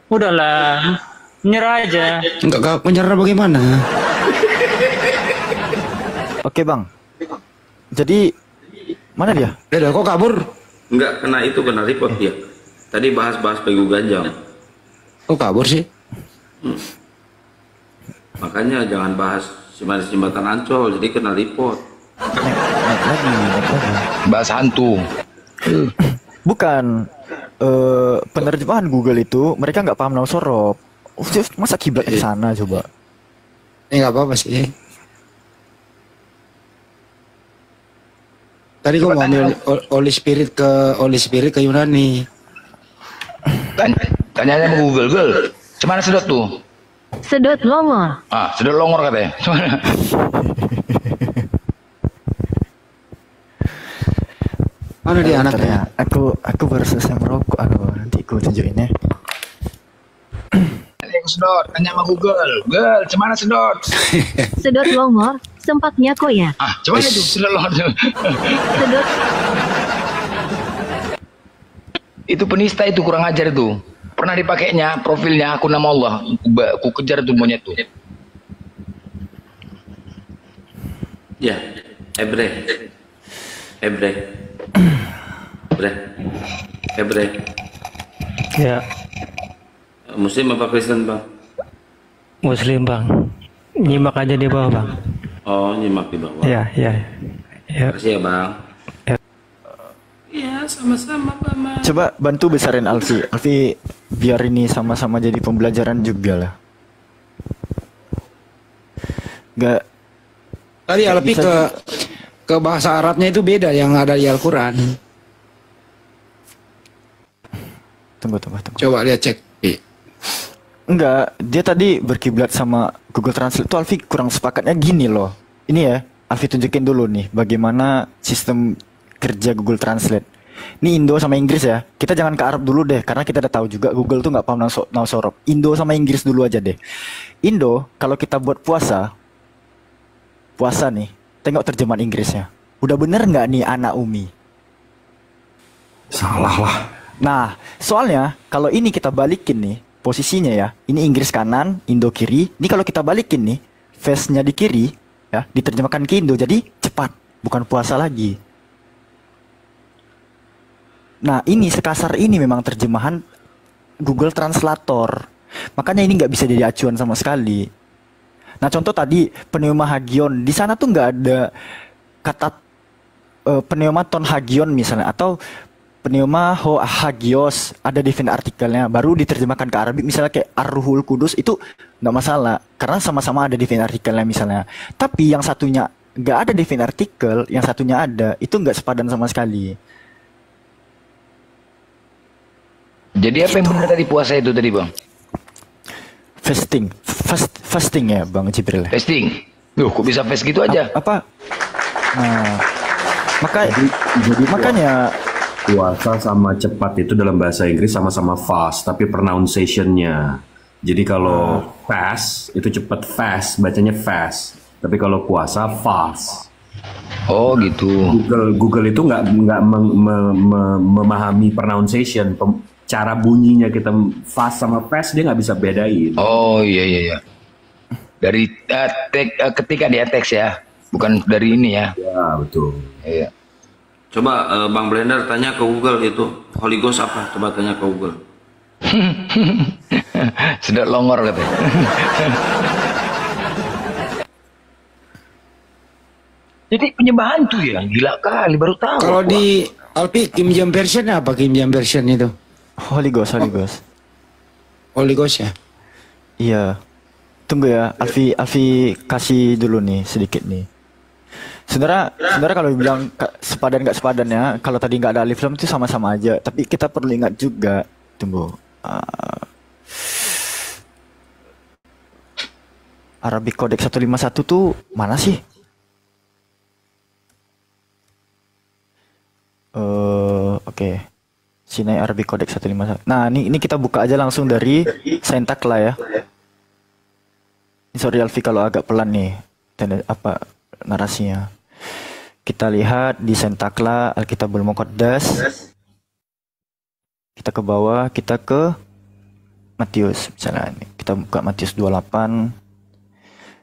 Udahlah, menyerah aja. Enggak menyerah bagaimana? Oke bang. Jadi mana dia? Udah kok kabur? Enggak, kena report dia. Tadi bahas-bahas pegu ganjang. Kok kabur sih? Makanya jangan bahas jembatan Ancol, jadi kena report. Naik lagi. Bahas hantu. Bukan. Penerjemahan Google itu mereka nggak paham Nausorop. Masa kiblat di sana coba? Nggak apa-apa sih. Tadi gua mau ambil Holy Spirit ke Yunani. Tanya sama Google. Cemana sedot tuh? Sedot longor. Sedot longor katanya. Cemana? Mana dia anaknya? Aku baru selesai merokok. Nanti aku tunjukin ya. Tanya ke sedot. Tanya sama Google. Google, cemana sedot? Sedot longor, sempatnya kok ya. Cemana itu sedot longor? Sedot. Itu penista itu, kurang ajar itu. Pernah dipakainya profilnya akun nama Allah. Ku kejar tuh monyet tuh. Ya, Hebre. Ya, Muslim apa Kristen, Bang? Muslim bang. Nyimak aja di bawah bang. Oh, nyimak di bawah. Ya. Makasih ya, Bang. Ya, sama-sama, Bang. Coba bantu besarin Alfi. Alfi biar ini sama-sama jadi pembelajaran juga lah. Gak. Tadi Alfi ke bahasa Arabnya itu beda yang ada di Al-Quran. Tunggu. Coba lihat cek. Enggak, dia tadi berkiblat sama Google Translate. Tuh Alfi kurang sepakatnya gini loh. Ini ya, Alfi tunjukin dulu nih bagaimana sistem kerja Google Translate. Ini Indo sama Inggris ya. Kita jangan ke Arab dulu deh, karena kita udah tahu juga Google tuh nggak paham Nausorop. Indo sama Inggris dulu aja deh. Indo, kalau kita buat puasa nih, tengok terjemahan Inggrisnya. Udah bener nggak nih anak Umi? Salah lah. Nah, soalnya kalau ini kita balikin nih, posisinya ya, ini Inggris kanan, Indo kiri. Ini kalau kita balikin nih, face-nya di kiri, ya, diterjemahkan ke Indo, jadi cepat, bukan puasa lagi. Nah, ini sekasar ini memang terjemahan Google Translator. Makanya ini nggak bisa jadi acuan sama sekali. Nah, contoh tadi pneuma hagion, di sana tuh nggak ada kata pneumaton hagion misalnya, atau pneuma hagios, ada definite artikelnya, baru diterjemahkan ke Arabik misalnya kayak Ar-Ruhul Kudus, itu nggak masalah karena sama-sama ada definite artikelnya misalnya. Tapi yang satunya nggak ada definite artikel, yang satunya ada, itu nggak sepadan sama sekali. Jadi apa yang benar tadi puasa itu tadi bang? Fasting ya Bang Jibril. Fasting. Loh, kok bisa fast gitu aja? Apa? Nah, makanya Puasa sama cepat itu dalam bahasa Inggris sama-sama fast, tapi pronunciation-nya. Jadi kalau fast itu cepat, fast bacanya fast. Tapi kalau puasa fast. Oh gitu. Google itu nggak memahami pronunciation, cara bunyinya kita fast sama fast dia nggak bisa bedain. Oh iya. Dari ketika dia teks ya, bukan dari ini ya. Ya betul. Iya. Coba Bang Blender tanya ke Google itu Holy Ghost apa? Coba tanya ke Google. Sedot longor katanya. Jadi penyembahan tuh ya, gila kali, baru tahu. Kalau di Alpi Kim Jam version apa Kim Jam version itu? Holy Ghost. Holy Ghost ya? Iya. Tunggu ya, Alfi kasih dulu nih sedikit nih. Sebenarnya kalau dibilang sepadan nggak sepadannya, kalau tadi nggak ada alif lam itu sama-sama aja. Tapi kita perlu ingat juga, tunggu. Arabic Codex 151 tuh mana sih? Oke. Sinai Arabic Codex 151. Nah, ini kita buka aja langsung dari Sentakla ya. Sorry Alfi kalau agak pelan nih narasinya. Kita lihat di Sentakla Alkitabul Muqaddas. Kita ke bawah, kita ke Matius misalnya. Kita buka Matius 28.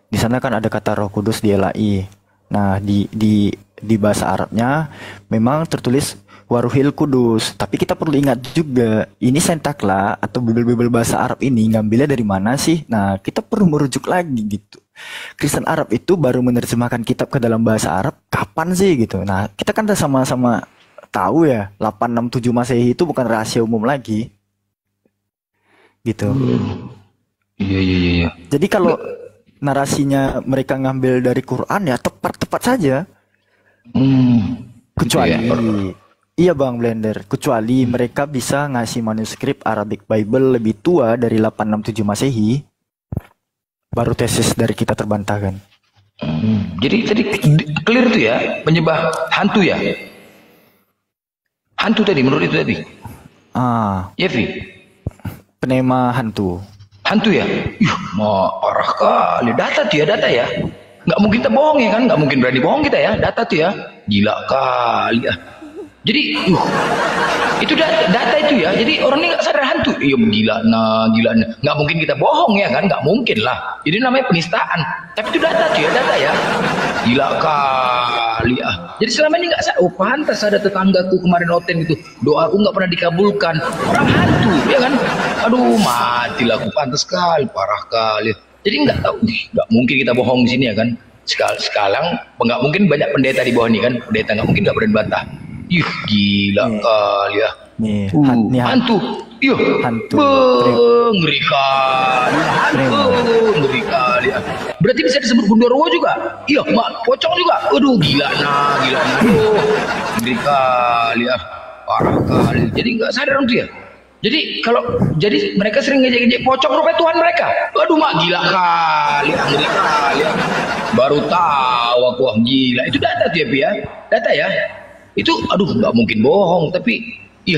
Di sana kan ada kata Roh Kudus dielai. Nah, di bahasa Arabnya memang tertulis Waruhil Kudus, tapi kita perlu ingat juga ini Sentakla atau Bible bahasa Arab ini ngambilnya dari mana sih? Nah, kita perlu merujuk lagi gitu. Kristen Arab itu baru menerjemahkan kitab ke dalam bahasa Arab kapan sih gitu. Nah, kita kan udah sama-sama tahu ya, 867 Masehi itu bukan rahasia umum lagi. Gitu. Iya. Jadi kalau narasinya mereka ngambil dari Quran ya tepat saja. Kecuali iya Bang Blender, kecuali mereka bisa ngasih manuskrip Arabic Bible lebih tua dari 867 Masehi, baru tesis dari kita terbantahkan. Jadi clear tuh ya, penyembah hantu ya? Hantu tadi, menurut itu tadi? Ya Vi? Penema hantu. Hantu ya? Parah kali, data tuh ya, data ya? Nggak mungkin kita bohong ya kan? Nggak mungkin berani bohong kita ya, data tuh ya? Gila kali ya. Jadi, itu data itu ya. Jadi orang ini nggak sadar hantu. Iya gila, nggak mungkin kita bohong ya kan? Nggak mungkin lah. Jadi namanya penistaan. Tapi itu data tuh ya, data ya. Gila kali ya. Jadi selama ini nggak sadar. Oh pantas ada tetanggaku kemarin noten itu. Doaku nggak pernah dikabulkan. Orang hantu ya kan? Aduh matilah aku, pantas sekali, parah kali. Jadi nggak tahu, nggak mungkin kita bohong di sini ya kan? Sekarang nggak mungkin banyak pendeta di bawah ini kan? Pendeta nggak mungkin nggak berani bantah. Gila kali ya. Nih, hantu. Hantu. Ngeri kali. Hantu. Ngeri kali ya. Berarti bisa disebut Gundurwo juga? Iya, pocong juga. Aduh, gila nah. Aduh, ngeri kali ya. Parah kali. Jadi nggak sadar tuh ya. Jadi mereka sering ngejek-ngejek pocong rupanya Tuhan mereka. Aduh, gila kali. Ngeri kali ya. Baru tahu aku, gila. Itu data tuh ya, Pi ya. Data ya. Itu aduh nggak mungkin bohong, tapi iya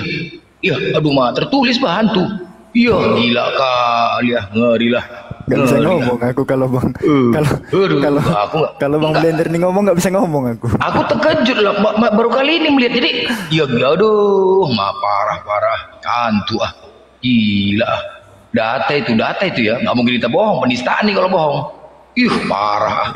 aduh tertulis hantu. Iya gila kali ya, ngeri lah. Nggak bisa ngomong aku kalau Bang kalau Bang Blender nih ngomong nggak bisa ngomong aku. Aku terkejut lah, baru kali ini melihat. Jadi aduh parah hantu gila. Data itu ya, nggak mungkin kita bohong, penistaan nih kalau bohong. Parah.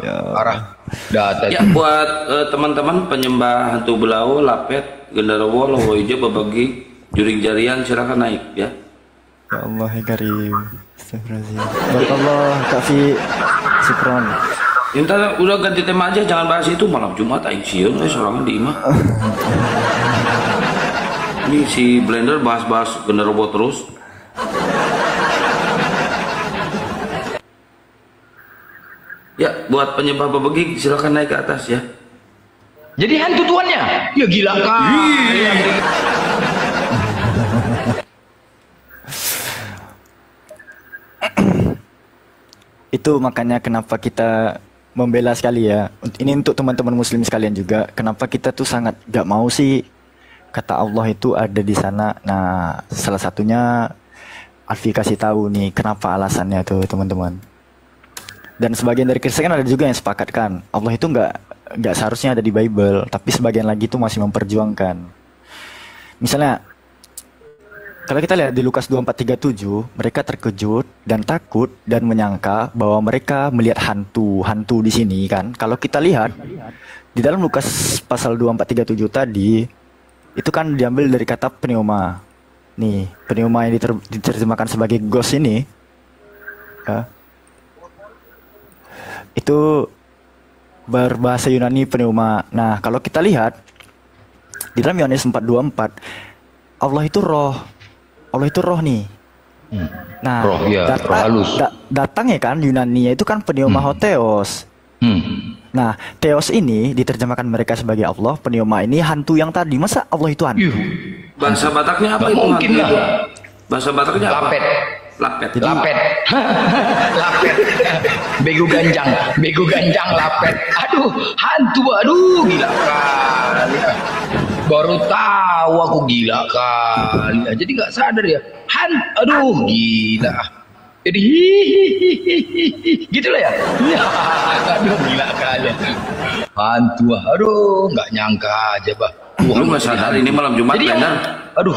Data ya buat teman-teman penyembah hantu belau, lapet, genderuwo, lowo hijau, berbagi, juring jarian, silakan naik ya. Ya Allah ya Karim. Astagfirullahaladzim. Barakallah Kafi Sukron. Intan udah ganti tema aja, jangan bahas itu, malam Jumat aing sieun sorangan di imah. Ini si Blender bahas genderuwo terus. Ya, buat penyembah bebegik silakan naik ke atas ya. Jadi hantu tuannya? Ya gila kali. Itu makanya kenapa kita membela sekali ya. Ini untuk teman-teman muslim sekalian juga. Kenapa kita tuh sangat gak mau sih kata Allah itu ada di sana. Nah, salah satunya Alfi kasih tahu nih kenapa alasannya tuh teman-teman. Dan sebagian dari Kristen kan ada juga yang sepakat kan Allah itu nggak seharusnya ada di Bible, tapi sebagian lagi itu masih memperjuangkan. Misalnya kalau kita lihat di Lukas 24:37, mereka terkejut dan takut dan menyangka bahwa mereka melihat hantu di sini kan. Kalau kita lihat di dalam Lukas pasal 24:37 tadi itu kan diambil dari kata pneuma. Nih, pneuma yang diterjemahkan sebagai ghost ini ya, itu berbahasa Yunani pneuma. Nah, kalau kita lihat di dalam Yohanes 4:24, Allah itu roh nih. Nah, roh ya, roh halus. Datangnya kan Yunani itu kan pneumahotheos. Nah, theos ini diterjemahkan mereka sebagai Allah, pneuma ini hantu yang tadi. Masa Allah itu hantu? Bahasa Bataknya apa itu? Mungkin lah. Bahasa Bataknya apa? Lapet. Lapet. Lapet. Bego ganjang lapet. Aduh, hantu, aduh, gila kali. Baru tahu aku, gila kali. Jadi nggak sadar ya. Aduh, gila. Jadi gitu lah ya. Aduh, gila kali. Hantu, aduh, nggak nyangka aja, Bah. Lu nggak sadar ini malam Jumat, Blender? Aduh,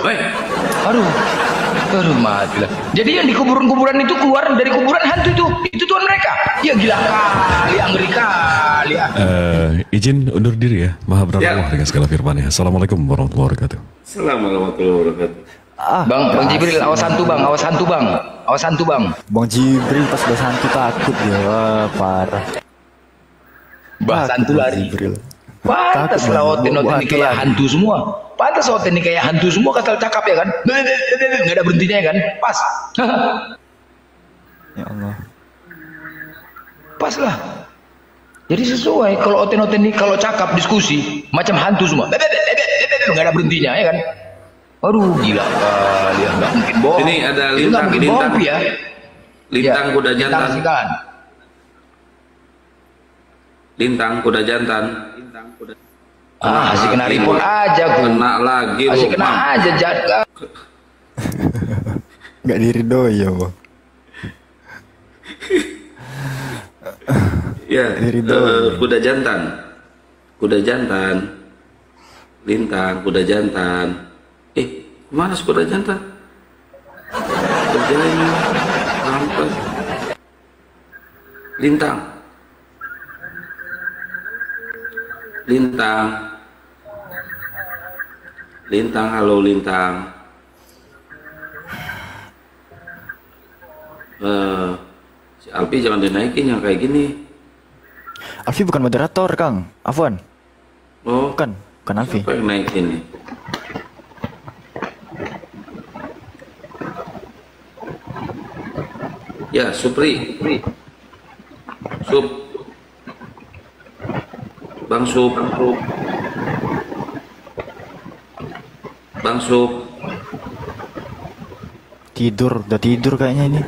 mati lah. Jadi yang di kuburan-kuburan itu keluar dari kuburan hantu itu Tuhan mereka. Ya gila kali, ngeri kali ya. Izin undur diri ya. Maha berapa dengan segala firman-Nya. Assalamualaikum warahmatullahi wabarakatuh. Assalamualaikum warahmatullahi wabarakatuh. Bang Jibril, awas hantu bang. Bang Jibril pas bahas hantu takut ya, wah, parah. Bahas hantu lari. Pantas lah Oten ini kayak hantu semua. Kasal cakap ya kan. Nggak ada berhentinya ya kan. Pas. Ya Allah. Pas lah. Jadi sesuai kalau Oten ini kalau cakap diskusi macam hantu semua. Nggak ada berhentinya ya kan. Aduh gila kali ya, nggak mungkin bohong. Ini ada lintang ya. Lintang kuda jantan. Lintang kuda jantan. Asik kena report aja gua. Kena lagi lu. Asik kena aja jaga. Nggak diridoi ya, Bang. Ya, kuda jantan. Lintang kuda jantan. Mana kuda jantan? Kerjanya sampai Lintang, halo Lintang. Si Alfi jangan dinaikin yang kayak gini. Alfi bukan moderator, Kang. Afwan. Oh, bukan Alfi. Siapa yang naikin nih? Ya, Supri. Bang Sup. Udah tidur kayaknya ini.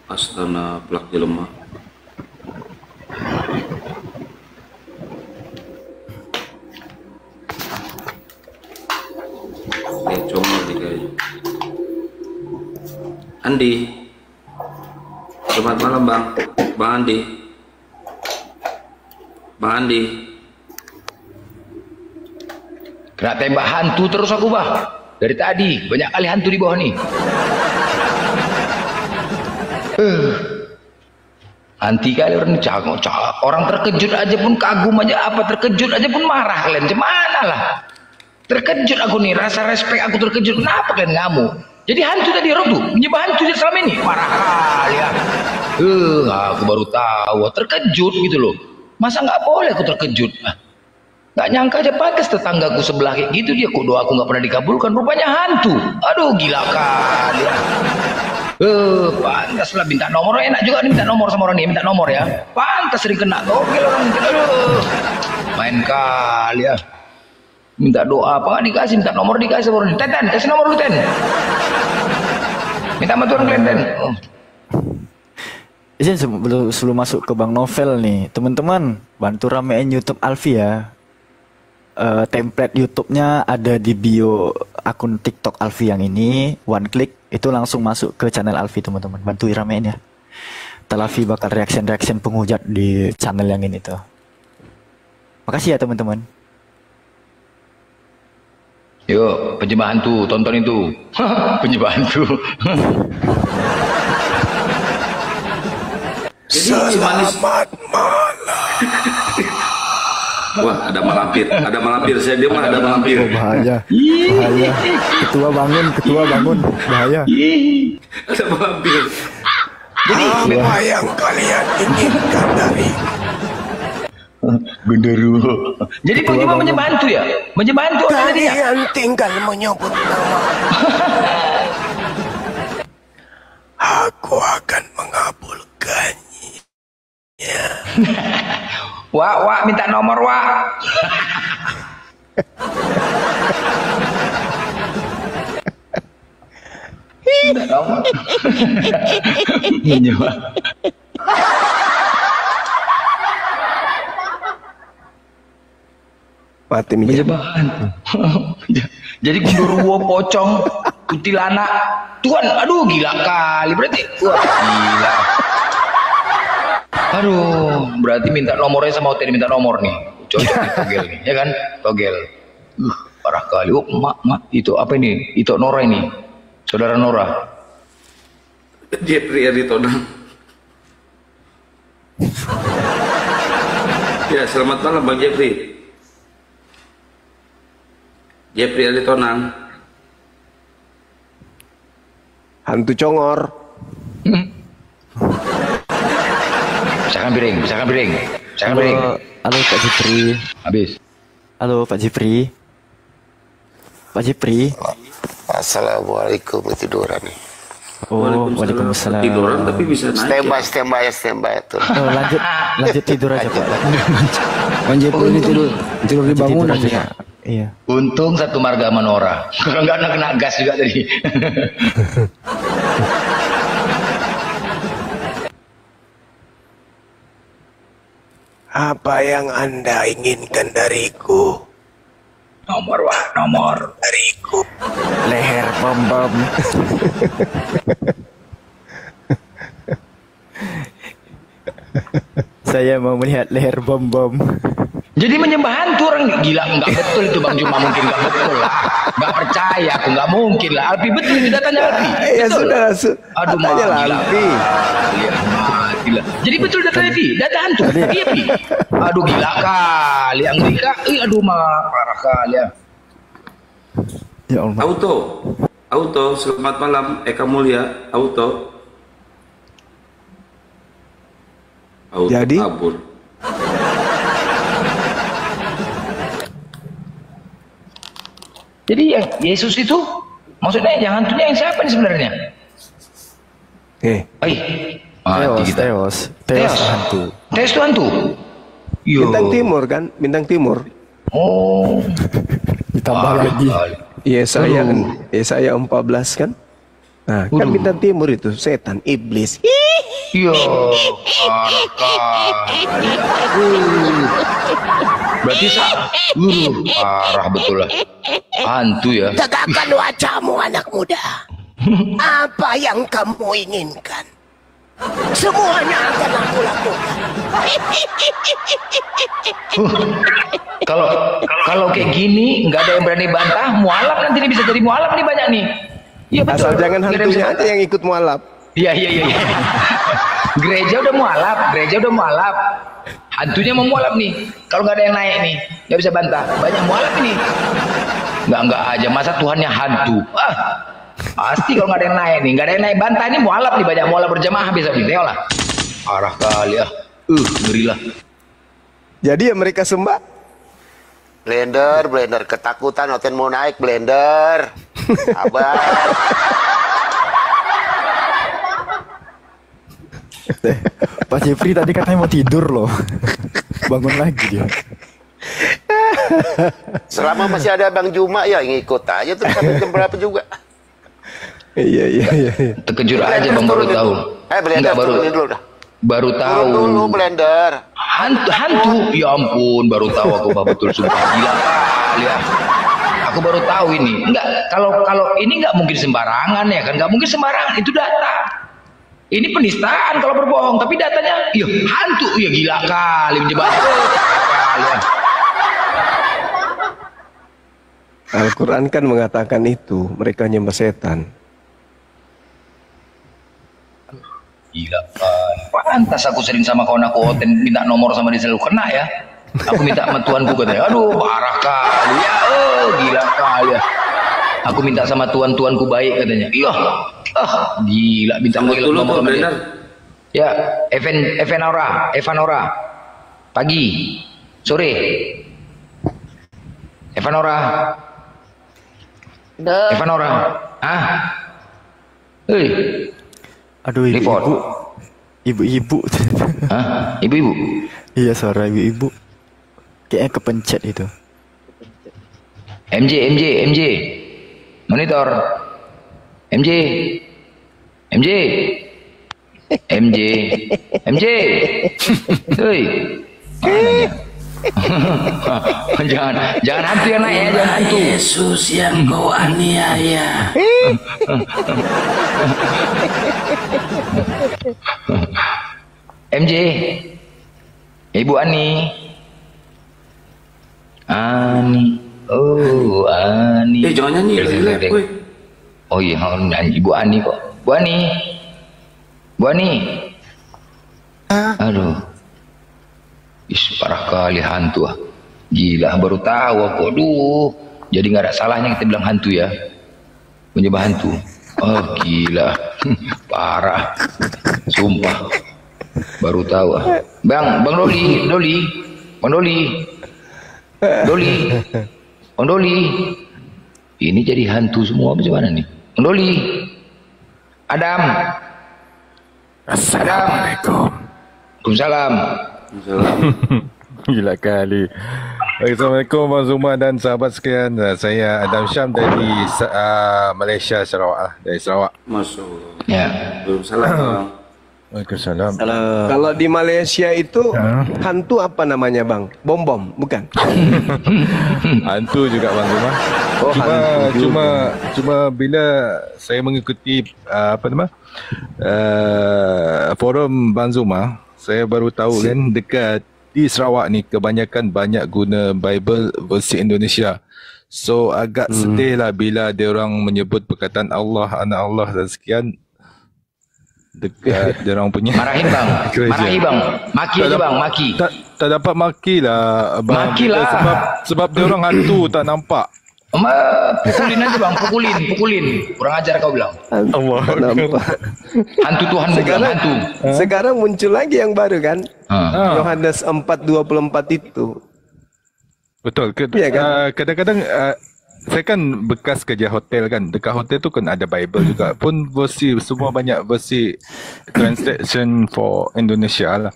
Astana plak jelema. Comel di kayaknya. Andi. Selamat malam Bang Andi. Kena tembak hantu terus aku, Bah. Dari tadi banyak kali hantu di bawah nih. Anti kali orang terkejut aja pun kagum aja, terkejut aja pun marah kalian. Gimana lah? Terkejut aku nih, rasa respect aku terkejut. Kenapa kalian ngamuk? Jadi hantu tadi roh tuh, menyembah hantu selama ini. Marah kali ya. Aku baru tahu, terkejut gitu loh. Masa nggak boleh aku terkejut? Nggak nyangka aja pantas tetanggaku sebelah kayak gitu, dia kok doa aku nggak pernah dikabulkan, rupanya hantu. Aduh gila kali ya. Pantas lah minta nomor, enak juga nih minta nomor sama orang ini, minta nomor ya. Pantas sering kena togel orang gitu. Main kali ya. Minta doa apa nggak dikasih, minta nomor dikasih sama orang ini. Ten, kasih nomor lu Ten. Minta bantuan kalian Ten. Izin sebelum masuk ke Bang Novel nih, teman-teman bantu ramein YouTube Alfi ya. Template YouTube-nya ada di bio akun TikTok Alfi yang ini. One click itu langsung masuk ke channel Alfi, teman-teman. Bantu ramein ya. Alfi bakal reaction penghujat di channel yang ini tuh. Makasih ya teman-teman. Yuk, penyembah hantu, tonton itu. Penyembah hantu. Selamat malam. Wah, ada malampir. Saya dia mah ada malampir. Oh, bahaya. Ketua bangun. Bahaya. Ada malampir. Jadi apa yang kalian inginkan dari Genderuwo. Jadi bagaimana menyembah hantu ya? Menyembah hantu kalian tinggal menyebut nama. Aku akan mengabulkannya. Wak, minta nomor, Wak. Minta nomor. Menjebak. Mati menjebakan. Jadi genderuwo, pocong, kuntilanak, Tuhan, aduh gila kali berarti. Wah, gila. Aduh, berarti minta nomornya sama hotel minta nomor nih. Cocok nih togel nih, ya kan? Togel. Parah kali. Oh, mak, itu apa ini? Itu Nora ini. Saudara Nora. Jeffrey Aritonang. Ya, selamat malam Bang Jeffrey. Jeffrey Aritonang. Hantu congor. Misalkan piring. Halo Pak Jepri. Habis. Halo Pak Jepri. Pak Jepri. Assalamualaikum, tiduran nih. Oh, waalaikumsalam. Tiduran tapi bisa naik. Standby tuh. Oh, lanjut tidur aja Pak. Bang Jepri ini tidur di bangunan ya. Iya. Untung satu marga Manora. Kalau nggak kena gas juga tadi. Apa yang Anda inginkan dariku? Nomor dariku. Leher bom. Saya mau melihat leher bom. Jadi menyembah hantu orang gila, nggak betul itu Bang Juma, mungkin nggak betul lah, nggak percaya aku, nggak mungkin lah. Alpi betul itu datanya Alpi. Ya sudah, aduh katanya lah gila. Alpi. Gila. Jadi betul data Alpi, data hantu. Iya Pi. Aduh gila kali, yang Rika, aduh parah kali ya. Ya Allah. Auto, selamat malam Eka Mulia, Auto. Jadi kabur. Jadi yang Yesus itu maksudnya yang hantunya yang siapa nih sebenarnya? Teos hantu. Teos itu hantu. Bintang timur kan? Bintang timur. Oh. Ditambah lagi. Yesaya 14 kan? Nah, kan bintang timur itu setan, iblis. Berarti parah betul lah. Hantu ya. Tegakkan wajahmu anak muda. Apa yang kamu inginkan? Semuanya akan aku lakukan. Kalau kayak gini nggak ada yang berani bantah, mualaf nanti ini bisa jadi mualaf nih banyak nih. Iya betul. Asal jangan hantunya aja yang ikut mualaf. Iya. Gereja udah mualaf. Hantunya mau mualaf nih. Kalau nggak ada yang naik nih, nggak bisa bantah. Banyak mualaf ini. Nggak aja. Masa Tuhannya hantu? Pasti kalau nggak ada yang naik nih, nggak ada yang naik bantah nih mualaf nih, banyak mualaf berjamaah bisa video lah. Parah kali ya. Ngeri lah. Jadi yang mereka sembah Blender, ketakutan Oten mau naik Blender. Sabar. Pak Jeffrey tadi katanya mau tidur loh. Bangun lagi dia. Selama masih ada Bang Juma ya ngikut aja terus sampai jam berapa juga. Iya. Terkejut aja Bang baru tahu. Blender dulu dah. Baru tahu. Turun dulu Blender. Hantu. Ya ampun, baru tahu aku betul sumpah gila kali ya. Aku baru tahu ini. Enggak, kalau ini enggak mungkin sembarangan ya kan? Enggak mungkin sembarangan, itu data. Ini penistaan kalau berbohong, tapi datanya ya hantu. Ya gila kali menjebak. Kali ya. Al-Quran kan mengatakan itu, mereka nyembah setan. Gila kan. Pantas aku sering sama kawan aku Oten minta nomor sama dia selalu kena ya. Aku minta sama Tuanku katanya. Aduh parah kali ya. Gila kali ya. Aku minta sama Tuanku baik katanya. Iya. Gila minta nomor sama dia. Ya, Evanora. Pagi. Sore. Evanora. Hei. Aduh, ibu-ibu. Hah? Ibu-ibu? Iya, suara ibu-ibu. Kayaknya kepencet itu. MJ. Monitor. MJ. MJ. Hei. jangan hantu yang naik ya, jangan hantu. Yesus yang kau aniaya. MJ, Ibu Ani. Oh Ani. Jangan nyanyi, relax, woi. Oh iya, nyanyi Ibu Ani kok. Bu Ani. Aduh. Parah kali hantu ah. Gila, baru tahu aku. Aduh. Jadi nggak ada salahnya kita bilang hantu ya. Menyembah hantu. Oh gila. Parah. Sumpah. Baru tahu ah. Bang Doli. Ini jadi hantu semua macam mana nih? Bang Doli. Adam. Assalamualaikum. Waalaikumsalam. Gila kali. Assalamualaikum Bang Zuma dan sahabat sekalian. Saya Adam Syam dari Malaysia, Sarawak. Dari Sarawak. Masuk. Ya. Waalaikumsalam. Waalaikumsalam. Kalau di Malaysia itu hantu apa namanya bang? Bom, bukan? Hantu juga Bang Zuma. Cuma bila saya mengikuti forum Bang Zuma, saya baru tahu kan dekat di Sarawak ni kebanyakan banyak guna Bible versi Indonesia. So agak sedih lah bila dia orang menyebut perkataan Allah, anak Allah dan sekian dekat dia orang punya. Marahin bang. Maki aja bang, maki. Tak dapat maki lah bang. Maki lah. Sebab dia orang hantu tak nampak. Pukulin aja bang, pukulin. Kurang ajar kau bilang. Allah. Hantu Tuhan hantu. Sekarang muncul lagi yang baru kan? Yohanes 4:24 itu. Betul. Iya kan? Kadang-kadang saya kan bekas kerja hotel kan. Dekat hotel tu kan ada Bible juga. Pun versi semua banyak versi translation for Indonesia lah.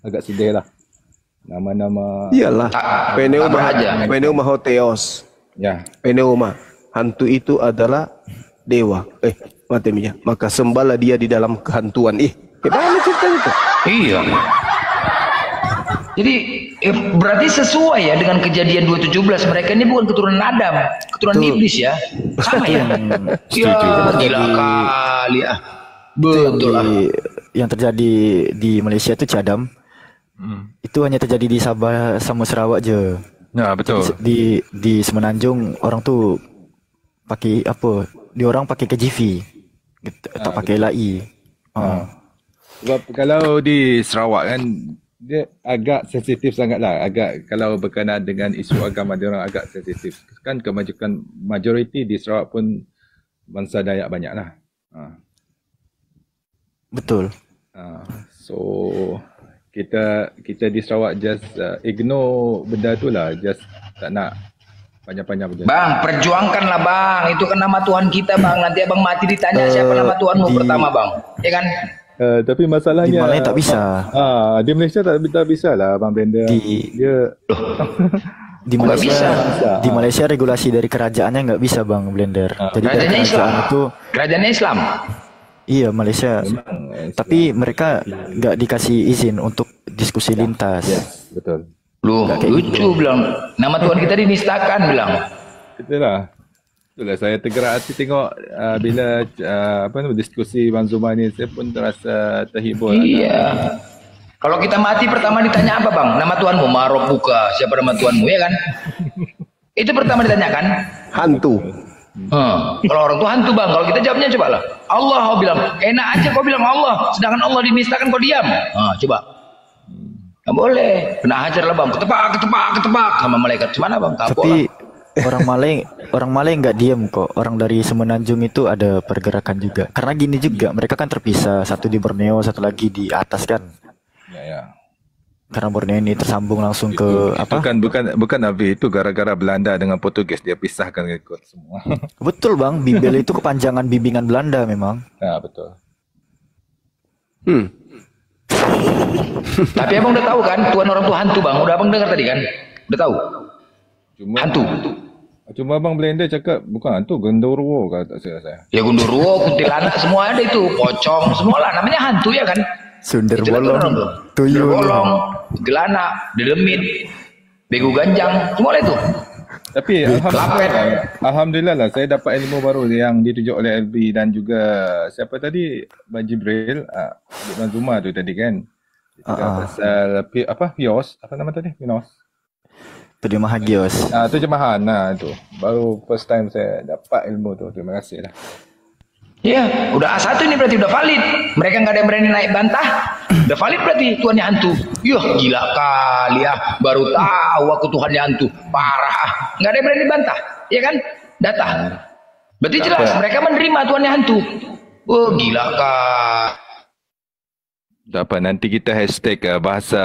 Agak sedih lah. Nama-nama. Iyalah. Pneuma Hotheos. Ya. Pneuma. Hantu itu adalah dewa. Mateminya. Maka sembahlah dia di dalam kehantuan. Gimana ceritanya itu? Iya. Jadi berarti sesuai ya dengan kejadian 2:17. Mereka ini bukan keturunan Adam, keturunan iblis ya. Sama ya. Ya gila kali ah. Betul lah. Yang terjadi di Malaysia itu Cadam. Itu hanya terjadi di Sabah sama Sarawak je. Ya betul. Di Semenanjung orang tu pakai apa? Dia orang pakai KGV. Tak pakai LAI. Sebab kalau di Sarawak kan dia agak sensitif sangatlah. Agak kalau berkenaan dengan isu agama dia orang agak sensitif. Kan kebanyakan majoriti di Sarawak pun bangsa Dayak banyaklah. Betul. So kita di Sarawak just ignore benda tu lah, just tak nak panjang-panjang berjalan. Bang, perjuangkanlah bang, itu kan nama Tuhan kita bang. Nanti abang mati ditanya siapa nama Tuhanmu pertama bang, ya kan? Tapi masalahnya di Malaysia tak bisa. Di Malaysia tak bisa lah bang Blender. Di Malaysia regulasi dari kerajaannya nggak bisa bang Blender. Jadi kerajaannya Islam. Kerajaannya Islam. Iya Malaysia. Tapi mereka nggak dikasih izin untuk diskusi lintas. Yes, betul. Loh, lucu bilang nama Tuhan kita dinistakan bilang. Itulah saya tergerak hati tengok bila diskusi Bang Zuma ni, saya pun terasa terhibur. Iya. Kalau kita mati pertama ditanya apa bang? Nama Tuhanmu, Marok buka. Siapa nama Tuhanmu ya kan? Itu pertama ditanyakan. Hantu. Kalau orang tuh hantu bang. Kalau kita jawabnya coba lah. Allah kau bilang. Enak aja kau bilang Allah. Sedangkan Allah dinistakan kau diam. Coba. Nggak boleh. Kena hajar lah bang. Ketepak sama malaikat. Gimana bang? Kapok tapi lah. orang Malay nggak diam kok. Orang dari Semenanjung itu ada pergerakan juga. Karena gini juga, mereka kan terpisah. Satu di Borneo, satu lagi di atas kan. Ya. Karena Borneo ini tersambung langsung ke apa? Bukan Nabi, itu gara-gara Belanda dengan Portugis dia pisahkan ikut semua. Betul bang, Bibel itu kepanjangan bimbingan Belanda memang. Ya betul. Tapi abang udah tahu kan Tuhan orang tuh hantu bang. Udah abang dengar tadi kan? Udah tahu? Cuma hantu. Cuma Abang Blender cakap bukan hantu, genderuwo kata saya. Ya genderuwo, kuntilanak semua ada itu, pocong semua lah, namanya hantu ya kan. Sundel Itulah bolong, turun tuh. tuyul. Bolong, kuntilanak, dedemit, begu ganjang, semua lah itu. Tapi alhamdulillah lah saya dapat ilmu baru yang ditunjuk oleh LB dan juga siapa tadi Bang Jibril, Bang Zuma tu tadi kan. Pasal Pios, apa nama tadi? Pinos. Terjemahan Gios. Terjemahan tu. Baru first time saya dapat ilmu tu. Terima kasih lah. Iya, udah A1 ini berarti udah valid. Mereka nggak ada yang berani naik bantah. Udah valid berarti Tuhannya hantu. Yah, gila kali ya. Baru tahu aku Tuhannya hantu. Parah. Nggak ada yang berani bantah. Iya kan? Data. Berarti jelas mereka menerima Tuhannya hantu. Oh, gila kali. Dapat nanti kita hashtag bahasa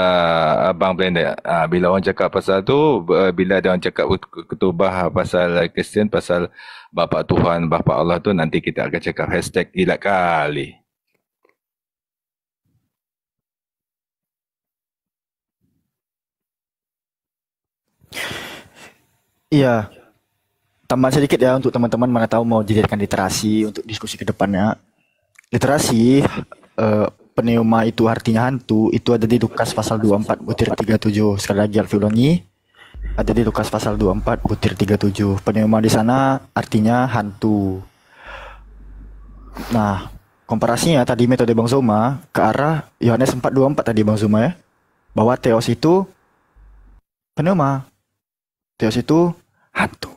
Abang Blender. Bila orang cakap pasal tu, bila ada orang cakap ketubah pasal Kristian, pasal Bapa Tuhan, Bapa Allah tu, nanti kita akan cakap hashtag gila kali. Iya. Tambahan sedikit ya untuk teman-teman mana tahu mau dijadikan literasi untuk diskusi ke depannya. Literasi pneuma itu artinya hantu, itu ada di Lukas pasal 24 butir 37. Sekali lagi Alfi ulangi. Ada di Lukas pasal 24 butir 37. Pneuma di sana artinya hantu. Nah, komparasinya tadi metode Bang Zoma ke arah Yohanes 4:24 tadi Bang Zoma ya. Bahwa Theos itu pneuma. Theos itu hantu.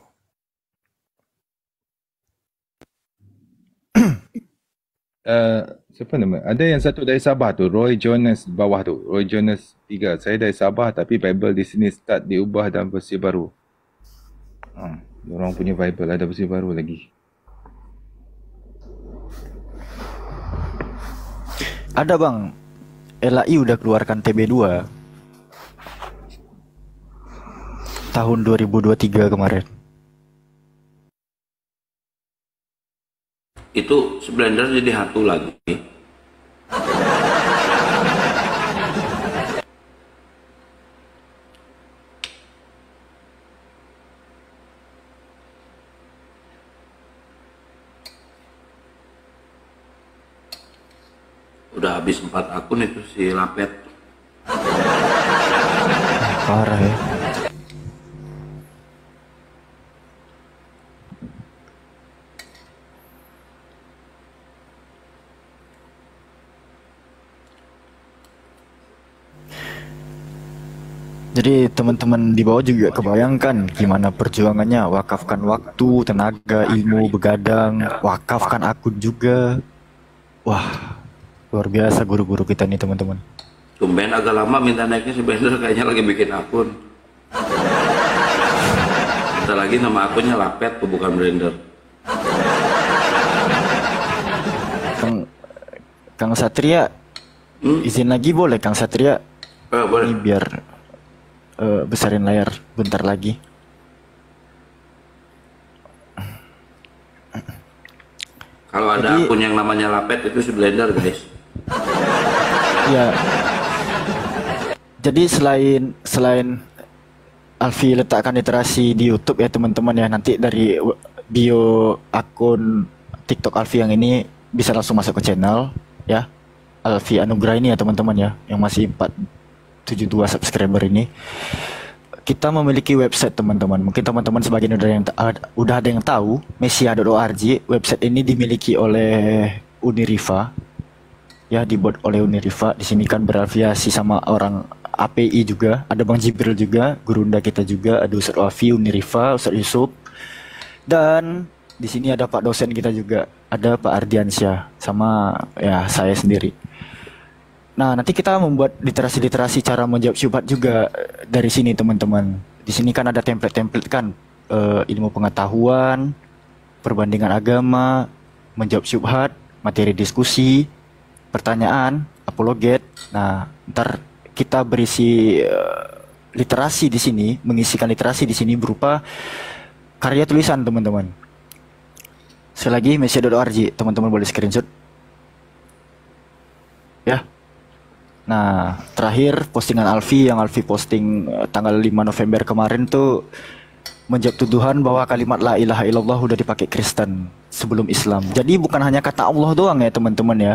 Siapa nama? Ada yang satu dari Sabah tu, Roy Jonas bawah tu, Roy Jonas 3. Saya dari Sabah tapi Bible di sini start diubah dalam versi baru. Orang punya Bible ada versi baru lagi. Ada Bang. LAI udah keluarkan TB2 tahun 2023 kemarin. Itu Blender jadi hantu lagi. Udah habis 4 akun itu si Lapet. Parah ya. Jadi teman-teman di bawah juga kebayangkan gimana perjuangannya, wakafkan waktu, tenaga, ilmu, begadang, wakafkan akun juga. Wah, luar biasa guru-guru kita nih teman-teman. Tumben agak lama minta naiknya si Blender, kayaknya lagi bikin akun. Bentar lagi nama akunnya Lapet tuh, bukan Blender. Kang Satria, izin lagi boleh Kang Satria? Boleh. Ini biar besarin layar bentar lagi. Kalau ada akun yang namanya Lapet itu si Blender guys. Ya. Jadi selain Alfi letakkan literasi di YouTube ya teman-teman ya, nanti dari bio akun TikTok Alfi yang ini bisa langsung masuk ke channel ya. Alfi Anugrah ini ya teman-teman ya, yang masih 472 subscriber ini. Kita memiliki website teman-teman. Mungkin teman-teman sebagian udah ada yang tahu, mesia.org. Website ini dimiliki oleh Uniriva. Ya, dibuat oleh Uniriva. Di sini kan berafiliasi sama orang API juga. Ada Bang Jibril juga, gurunda kita juga, ada Ustadz Wafi, Uniriva, Ustadz Yusuf. Dan di sini ada Pak dosen kita juga, ada Pak Ardiansyah sama ya saya sendiri. Nah, nanti kita membuat literasi-literasi cara menjawab syubhat juga dari sini teman-teman. Di sini kan ada template-template kan, ilmu pengetahuan, perbandingan agama, menjawab syubhat, materi diskusi, pertanyaan, apologet. Nah, ntar kita berisi literasi di sini, mengisikan literasi di sini berupa karya tulisan teman-teman. Sekali lagi mesia.org, teman-teman boleh screenshot. Ya. Nah, terakhir postingan Alfi yang Alfi posting tanggal 5 November kemarin tuh menjawab tuduhan bahwa kalimat la ilaha illallah udah dipakai Kristen sebelum Islam. Jadi bukan hanya kata Allah doang ya teman-teman ya.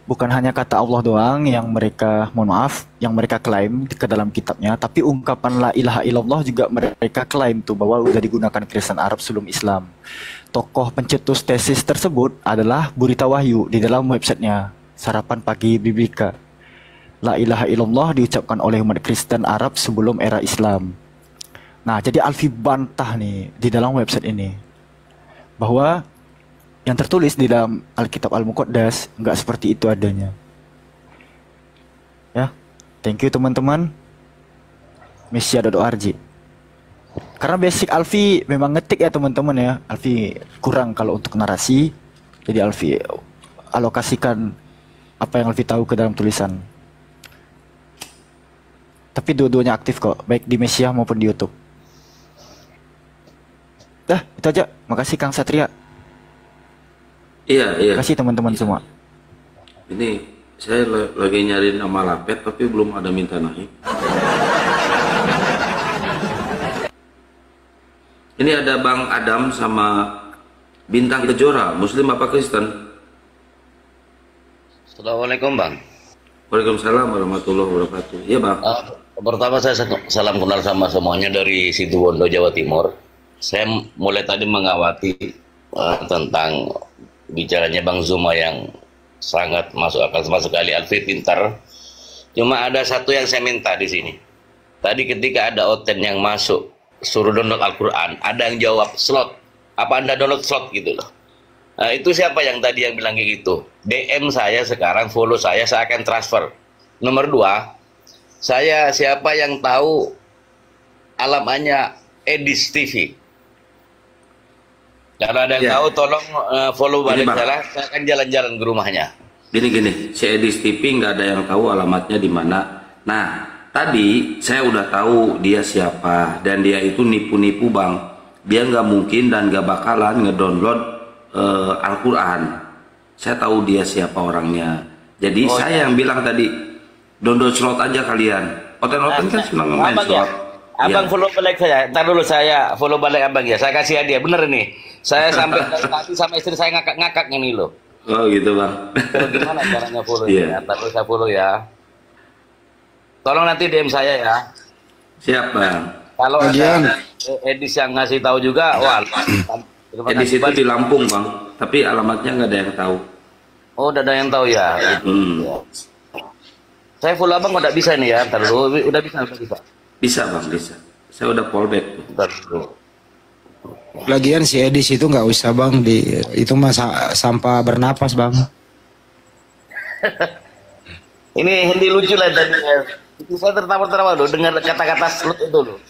Bukan hanya kata Allah doang yang mereka, mohon maaf, yang mereka klaim ke dalam kitabnya, tapi ungkapan la ilaha illallah juga mereka klaim tuh bahwa udah digunakan Kristen Arab sebelum Islam. Tokoh pencetus tesis tersebut adalah Burita Wahyu di dalam websitenya Sarapan Pagi Biblika. La ilaha illallah diucapkan oleh umat Kristen Arab sebelum era Islam. Nah, jadi Alfi bantah nih di dalam website ini bahwa yang tertulis di dalam Alkitab Al-Muqaddas nggak seperti itu adanya. Ya, thank you teman-teman. Mesia.org. Karena basic Alfi memang ngetik ya teman-teman ya. Alfi kurang kalau untuk narasi. Jadi Alfi alokasikan apa yang Alfi tahu ke dalam tulisan. Tapi dua-duanya aktif kok, baik di Mesia maupun di YouTube. Dah, itu aja. Makasih Kang Satria. Iya. Makasih teman-teman semua. Ini saya lagi nyari nama Lapet tapi belum ada minta naik. Ini ada Bang Adam sama Bintang Kejora, Muslim apa Kristen? Assalamualaikum Bang. Waalaikumsalam warahmatullahi wabarakatuh. Iya Bang. Pertama saya salam kenal sama semuanya dari Situbondo, Jawa Timur. Saya mulai tadi mengawati tentang bicaranya Bang Zuma yang sangat masuk akal sama sekali. Alfi pintar. Cuma ada satu yang saya minta di sini. Tadi ketika ada Oten yang masuk suruh download Al-Quran, ada yang jawab slot. Apa Anda download slot gitu loh. Nah, itu siapa yang tadi yang bilang kayak gitu? DM saya sekarang, follow saya akan transfer. Nomor 2, saya siapa yang tahu alamatnya Edis TV. Kalau ada yang tahu tolong follow balik saya akan jalan-jalan ke rumahnya. Gini, si Edis TV nggak ada yang tahu alamatnya di mana. Nah, tadi saya udah tahu dia siapa dan dia itu nipu-nipu Bang. Dia nggak mungkin dan nggak bakalan ngedownload Al-Quran. Saya tahu dia siapa orangnya. Jadi saya yang bilang tadi download slot aja kalian. Oten-oten kan senang main slot. Abang follow balik saya. Ntar dulu saya follow balik abang ya. Saya kasih hadiah. Bener nih. Saya sampai tadi sama istri saya ngakak-ngakak ini loh. Oh gitu Bang. Gimana caranya follow ya? Ntar dulu saya follow ya. Tolong nanti DM saya ya. Siap Bang. Kalau ada Edis yang ngasih tahu juga, wah. Edis itu di Lampung Bang. Tapi alamatnya nggak ada yang tahu. Oh, udah ada yang tahu ya. Saya follow abang udah bisa nih ya. Ntar dulu udah bisa. Bisa Bang, bisa. Saya udah fallback. Lagian si Edis itu nggak usah Bang, itu mah sampah bernapas Bang. Ini Hindi lucu lah tadi. Itu saya tertawa-tertawa loh dengar kata-kata slot itu loh.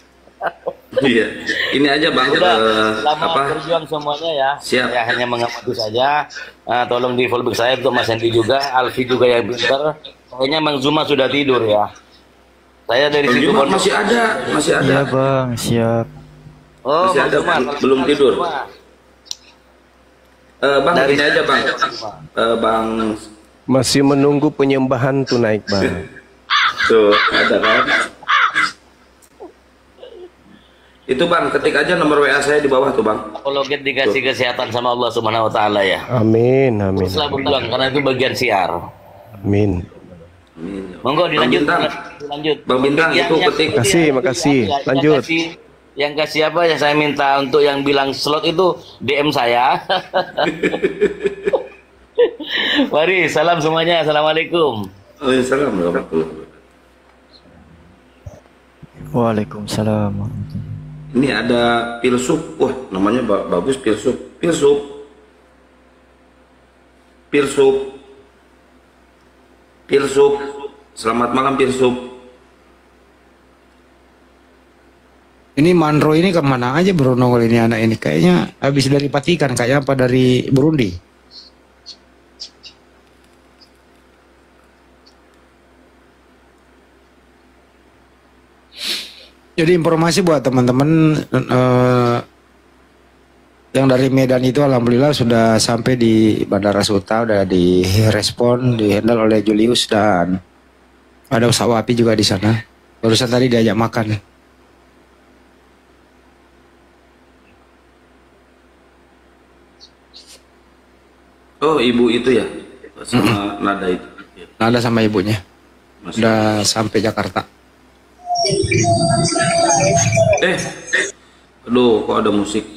Iya. Ini aja Bang. Udah, selamat berjuang semuanya ya. Siap. Saya hanya mengamati saja. Tolong di follow back saya untuk Mas Hendi juga, Alfi juga yang pintar. Kayaknya Bang Zuma sudah tidur ya. Saya dari situ masih ada. Iya Bang, siap. Oh, masih ada, belum tidur. Bang, dari ini aja Bang. Bang masih menunggu penyembahan tuh naik Bang. Tuh, ada kan? Itu Bang, ketik aja nomor WA saya di bawah tuh Bang. Apologet dikasih kesehatan sama Allah Subhanahu wa taala ya. Amin. Teruslah berjuang karena itu bagian siar. Amin. Monggo dilanjut. Bang Bintang itu ketik. Makasih. Lanjut. Yang kasih apa ya, saya minta untuk yang bilang slot itu DM saya. Mari, salam semuanya. Assalamualaikum. Waalaikumsalam warahmatullahi wabarakatuh. Waalaikumsalam. Ini ada Pilsup. Wah, namanya bagus Pilsup. Pilsup. Selamat malam Pilsup. Ini Manro ini kemana aja bro nongol ini anak ini? Kayaknya habis dari Patikan, kayaknya apa dari Burundi? Jadi informasi buat teman-teman yang dari Medan itu alhamdulillah sudah sampai di Bandara Suta, udah direspon, dihandle oleh Julius dan ada Usawapi juga di sana. Barusan tadi diajak makan. Oh, ibu itu ya? Sama Nada itu? Nada sama ibunya. Udah sampai Jakarta. Aduh, kok ada musik?